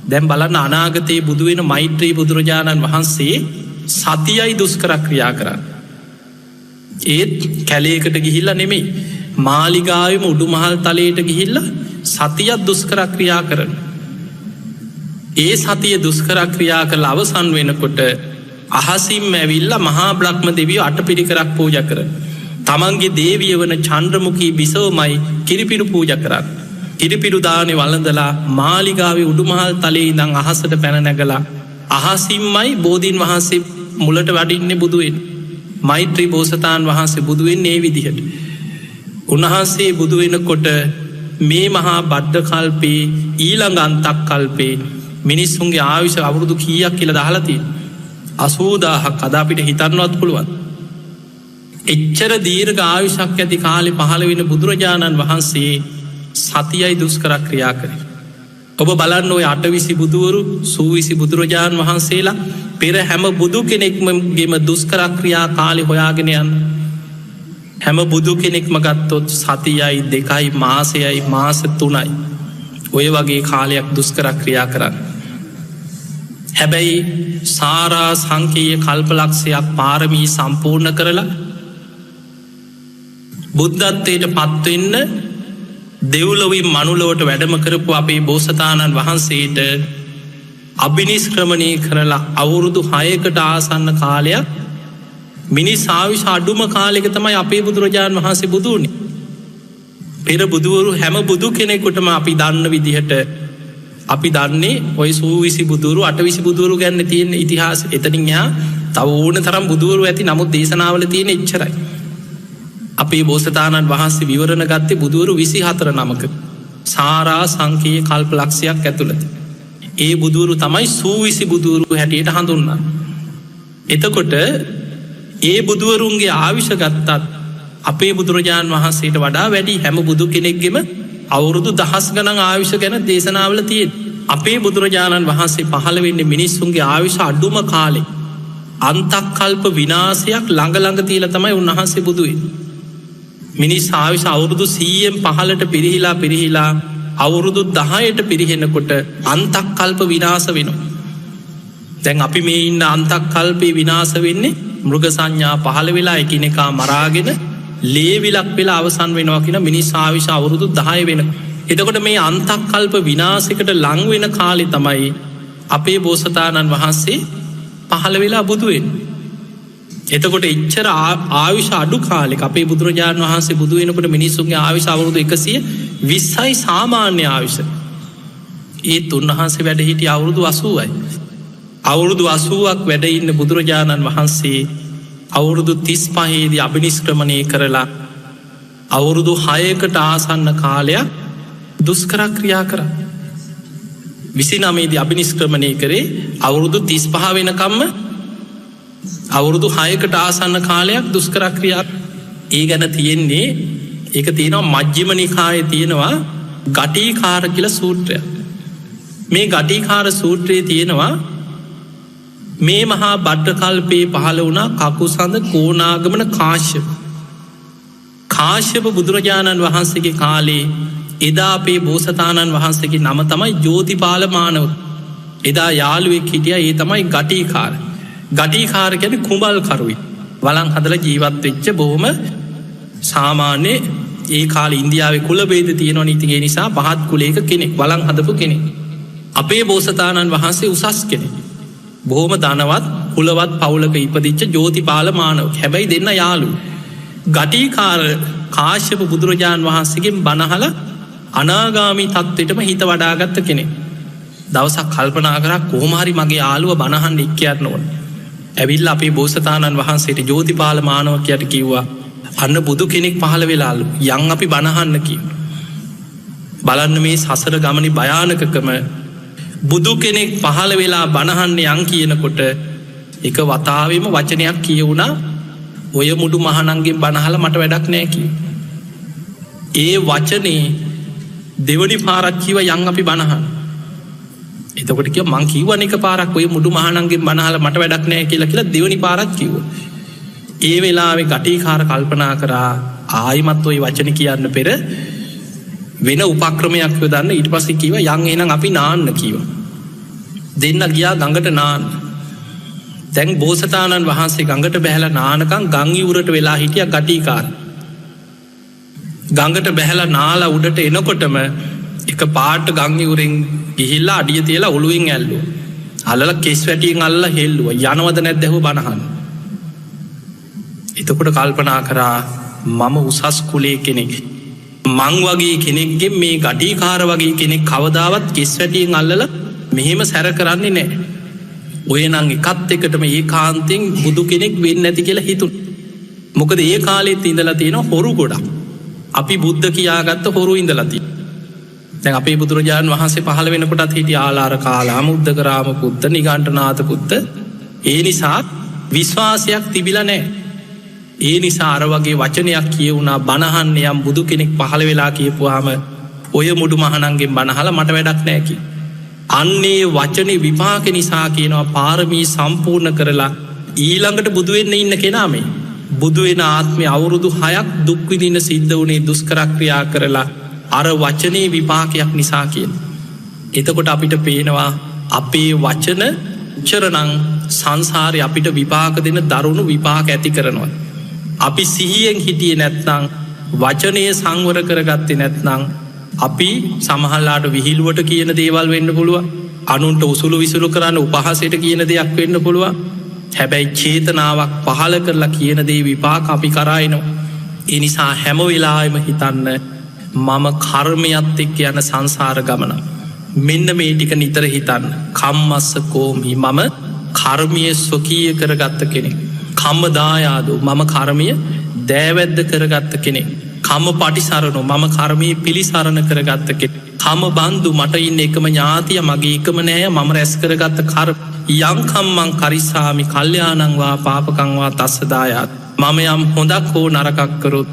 දැන් බලන්න අනාගතයේ බුදුවෙන මෛත්‍රී බුදුරජාණන් වහන්සේ සතියයි දුෂ්කර ක්‍රියා කරන්න. ඒත් කැලේකට ගිහිල්ල නෙමෙයි මාලිගාවම උඩුමහල් තලයට ගිහිල්ල සතියත් දුෂ්කර ක්‍රියා කරන. ඒ සතිය දුෂ්කර ක්‍රියා කළ අවසන් වෙනකොට අහසිම් ඇවිල්ල මහා බ්‍රහ්ම දෙවිය අටපිරිකරක් පූජ කර. තමන්ගේ දේවිය වන චන්ද්‍රමුකී බිසවමයි කිරිපිරු පූජ කරන්න. කිරිපිරුදානය වලඳලා මාලිගාවේ උඩුමහල් තලේ ඉදං අහසට පැනනැගලා අහසිම්මයි බෝධීන් වහන්සේ මුලට වඩින්නේ බුදුවෙන් මෛත්‍රී බෝසතාන් වහන්සේ බුදුවෙන් ඒ විදිහට. උන්වහන්සේ බුදුවෙනකොට මේ මහා බද්ධ කල්පේ ඊළඟ අන්තක් කල්පේ මිනිස්සුන්ගේ ආවිශ අවුරුදු කීයක් කියල දහලති 80,000ක් අදාපිට හිතන්නවත් පුළුවන්. එච්චර දීර්ඝ ආයුෂක් ඇති කාලෙ පහළ වෙන බුදුරජාණන් වහන්සේ සතියයි දුෂ්කර ක්‍රියා කරේ. ඔබ බලන්න ඔය අටවිසි බුදුවරු සූවිසි බුදුරජාණන් වහන්සේලා පෙර හැම බුදු කෙනෙක්මගේම දුෂ්කර ක්‍රියා කාලෙ හොයාගෙන යන්න. හැම බුදු කෙනෙක්ම ගත්තොත් සතියයි 2යි මාසයයි මාස 3යි ඔය වගේ කාලයක් දුෂ්කර ක්‍රියා කරන්න. හැබැයි සාරා සංකීය කල්පලක්ෂයක් පාරමී සම්පූර්ණ කරලා බුද්ධත්වයට පත්වෙන්න දෙව්ලොවින් මනුලොවට වැඩම කරපු අපේ බෝසතාණන් වහන්සේට අභිනිස්ක්‍රමණය කරලා අවුරුදු 6කට ආසන්න කාලයක් මිනිස් ආවිශ අඩුම කාලෙක තමයි අපේ බුදුරජාණන් වහන්සේ බුදුනේ. පෙර බුදුවරු හැම බුදු කෙනෙකුටම අපි දන්න විදිහට අපි දන්නේ ඔය සූවිසි බුදුරු අටවිසි බුදුරු ගැන්න තියෙන ඉතිහාස එතනින් යා තව ඕන තරම් බුදුවරු ඇති නමුත් දේශනාවල තියෙන එච්චරයි. අපේ බෝසතාණන් වහන්සේ විවරණ ගත්තේ බුදුවරු 24 නමක සාරා සංකීය කල්ප ලක්ෂයක් ඇතුළත. ඒ බුදුවරු තමයි සූවිසි බුදුවරු හැටියට හඳුන්වන්නේ. එතකොට ඒ බුදුවරුන්ගේ ආවිෂ ගත්තත් අපේ බුදුරජාණන් වහන්සේට වඩා වැඩි හැම බුදු කෙනෙක්ගෙම අවුරුදු 10 ගණන් ආවිෂ ගැන දේශනාවල තියෙන. අපේ බුදුරජාණන් වහන්සේ පහළ වෙන්නේ මිනිස්සුන්ගේ ආවිෂ අඩුම කාලේ අන්තක්කල්ප විනාශයක් ළඟ තියලා තමයි උන්වහන්සේ බුදු වෙන්නේ. මිනිස් ආවිෂ අවුරුදු 100න් පහළට පිරිහිලා අවුරුදු 10ට පිරිහෙනකොට අන්තක්කල්ප විනාශ වෙනවා. දැන් අපි මේ ඉන්න අන්තක්කල්පේ විනාශ වෙන්නේ මෘග සංඥා පහළ වෙලා එකිනෙකා මරාගෙන ලේවිලක් වෙලා අවසන් වෙනවා කියන මිනිස් ආවිෂ අවුරුදු 10 වෙන. එතකොට මේ අන්තක්කල්ප විනාශයකට ලං වෙන කාලේ තමයි අපේ බෝසතාණන් වහන්සේ පහළ වෙලා බුදු වෙන්නේ. එතකොට එච්චර ආවිෂ අඩු කාලෙක අපේ බුදුරජාණන් වහන්සේ බුදු වෙනකොට මිනිස්සුන්ගේ ආවිෂ අවුරුදු 120යි සාමාන්‍ය ආවිෂ. ඒත් උන්වහන්සේ වැඩ හිටියේ අවුරුදු 80යි. අවුරුදු 80ක් වැඩ ඉන්න බුදුරජාණන් වහන්සේ අවුරුදු 35 දී අභිනිෂ්ක්‍රමණය කරලා අවුරුදු 6කට ආසන්න කාලයක් දුෂ්කර ක්‍රියා කරා. 29 දී අභිනිෂ්ක්‍රමණය කරේ අවුරුදු 35 වෙනකම්ම අවුරුදු 6කට ආසන්න කාලයක් දුෂ්කර ක්‍රියා. ඒ ගැන තියෙන්නේ ඒක තියෙනවා මජ්ක්‍ධිම නිකායේ තියෙනවා ගටිකාර කියලා සූත්‍රයක්. මේ ගටිකාර සූත්‍රයේ තියෙනවා මේ මහා බද්ධ කල්පේ පහළ වුණා කකුසඳ කෝණාගමන කාශ්‍යප බුදුරජාණන් වහන්සේගේ කාලේ එදා අපේ බෝසතාණන් වහන්සේගේ නම තමයි ජෝතිපාල මානව. එදා යාළුවෙක් හිටියා ඒ තමයි ගටිකාර. ගටිකාර කියන්නේ කුඹල් කරුයි. වළං හදලා ජීවත් වෙච්ච බොහොම සාමාන්‍ය ඒ කාලේ ඉන්දියාවේ කුල ભેද තියෙනවා නීති ඒ නිසා පහත් කුලයක කෙනෙක් වළං හදපු කෙනෙක්. අපේ බෝසතාණන් වහන්සේ උසස් කෙනෙක්. බොහොම ධනවත් කුලවත් පවුලක ඉපදිච්ච ජෝතිපාල මානව. හැබැයි දෙන්න යාළු. ගටිකාර කාශ්‍යප බුදුරජාණන් වහන්සේගෙන් බණහලා අනාගාමී තත්ත්වයටම හිත වඩාගත්ත කෙනෙක්. දවසක් කල්පනා කරා කොහොම හරි මගේ යාළුව බණහන්න එක්ක යන්න ඕන. ඇවිල්ලා අපේ බෝසතාණන් වහන්සේට ජෝතිපාල මානවකයාට කිව්වා අන්න බුදු කෙනෙක් පහළ වෙලාලු යන් අපි බණහන්න කිව්වා. බලන්න මේ සසර ගමනේ භයානකකම බුදු කෙනෙක් පහළ වෙලා බණහන්න යන් කියනකොට එක වතාවෙම වචනයක් කියවුණා ඔය මුඩු මහණන්ගෙන් බණහලා මට වැඩක් නෑ කිව්වා. ඒ වචනේ දෙවනි පාරක් කිව්වා යන් අපි බණහන්න. එතකොට කිව්වා මං කිව්වනේ එක පාරක් ඔය මුඩු මහණන්ගෙන් බණහලා මට වැඩක් නෑ කියලා දෙවනි පාරක් කිව්වා. ඒ වෙලාවේ ගටිකාර කල්පනා කරා ආයිමත් ඔයි වචන කියන්න පෙර වෙන උපක්‍රමයක් යොදන්න. ඊට පස්සේ කිව්වා යන් එහෙනම් අපි නාන්න කිව්වා. දෙන්න ගියා ගඟට නාන්න. දැන් බෝසතාණන් වහන්සේ ගඟට බැහැලා නානකම් ගම් ඉවුරට වෙලා හිටියා ගටිකාර. ගඟට බැහැලා නාලා උඩට එනකොටම එක පාට ගම් ඉවුරෙන් ගිහිල්ලා අඩිය තියලා ඔළුවෙන් ඇල්ලුවා. අල්ලලා කෙස් වැටියෙන් අල්ලලා හෙල්ලුවා. යනවද නැද්ද ඇහුව බනහන්. එතකොට කල්පනා කරා මම උසස් කුලේ කෙනෙක්. මං වගේ කෙනෙක්ගේ මේ ගටිකාර වගේ කෙනෙක් කවදාවත් කෙස් වැටියෙන් අල්ලලා මෙහෙම සැර කරන්නේ නැහැ. ඔය නම් එකත් එකටම ඒ කාන්තෙන් බුදු කෙනෙක් වෙන්න ඇති කියලා හිතුන. මොකද ඒ කාලෙත් ඉඳලා තියෙන හොරු ගොඩක්. අපි බුද්ධ කියාගත්ත හොරු ඉඳලා තියෙන. දැන් අපේ බුදුරජාණන් වහන්සේ පහළ වෙනකොටත් හිටිය ආලාර කාලාම උද්දකරාම පුත්ත නිගණ්ඨනාථ පුත්ත. ඒ නිසා විශ්වාසයක් තිබිලා නැහැ. ඒ නිසා අර වගේ වචනයක් කියවුණා බණහන්න යම් බුදු කෙනෙක් පහළ වෙලා කියපුවාම ඔය මුඩු මහණන්ගෙන් බණහලා මට වැඩක් නැහැ කි. අන්නේ වචනේ විපාක නිසා කියනවා පාරමී සම්පූර්ණ කරලා ඊළඟට බුදු වෙන්න ඉන්න කෙනා මේ. බුදු වෙන ආත්මේ අවුරුදු 6ක් දුක් විඳින්න සිද්ධ වුණේ දුෂ්කර ක්‍රියා කරලා අර වචනේ විපාකයක් නිසා කියන. එතකොට අපිට පේනවා අපේ වචන උච්චරණං සංසාරේ අපිට විපාක දෙන දරුණු විපාක ඇති කරනවා. අපි සිහියෙන් හිටියේ නැත්නම් වචනය සංවර කරගත්තේ නැත්නම් අපි සමහරලාට විහිළුවට කියන දේවල් වෙන්න පුළුවන්. අනුන්ට උසුළු විසුළු කරන්න උපහාසයට කියන දෙයක් වෙන්න පුළුවන්. හැබැයි චේතනාවක් පහළ කරලා කියන දේ විපාක අපි කරා එනවා. ඒ නිසා හැම වෙලාවෙම හිතන්න මම කර්මයත් එක්ක යන සංසාර ගමන. මෙන්න මේ ටික නිතර හිතන්න. කම්මස්ස කෝමි මම කර්මය ස්වකීය කරගත්ත කෙනෙක්. කම්ම දායාදු මම කර්මය දෑවැද්ද කරගත්ත කෙනෙක්. කම පටිසරණු මම කර්මයේ පිළිසරණ කරගත්ත කෙනෙක්. කම බන්දු මට ඉන්න එකම ඥාතිය මගේ එකම නෑ මම රැස් කරගත්ත කර යංකම්මං කරිස්සාමි කල්්‍යානංවා පාපකංවා තස්ස දායාත්. මම යම් හොඳක් හෝ නරකක් කරොත්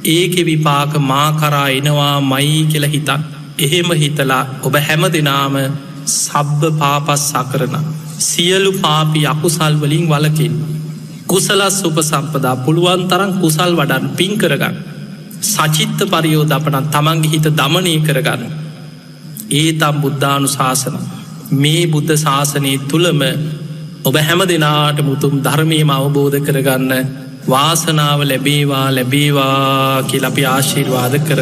ඒක විපාක මා කරා එනවා මයි කියල හිතක්. එහෙම හිතලා ඔබ හැම දෙනාම සබ්බ පාපස් සකරන සියලු පාපි අකුසල් වලින් වලකින් කුසලස් උපසම්පදා පුළුවන් තරම් කුසල් වඩන් පින් කරගන්න. සචිත්ත පරියෝධපනත් තමන්ගේ හිත දමනය කරගන්න. ඒ තම් බුද්ධානු ශාසන මේ බුද්ධ ශාසනය තුළම ඔබ හැම දෙනාට මුතුම් ධර්මයම අවබෝධ කරගන්න වාසනාව ලැබේවා ලැබේවා කියල අපි ආශිර්වාද කර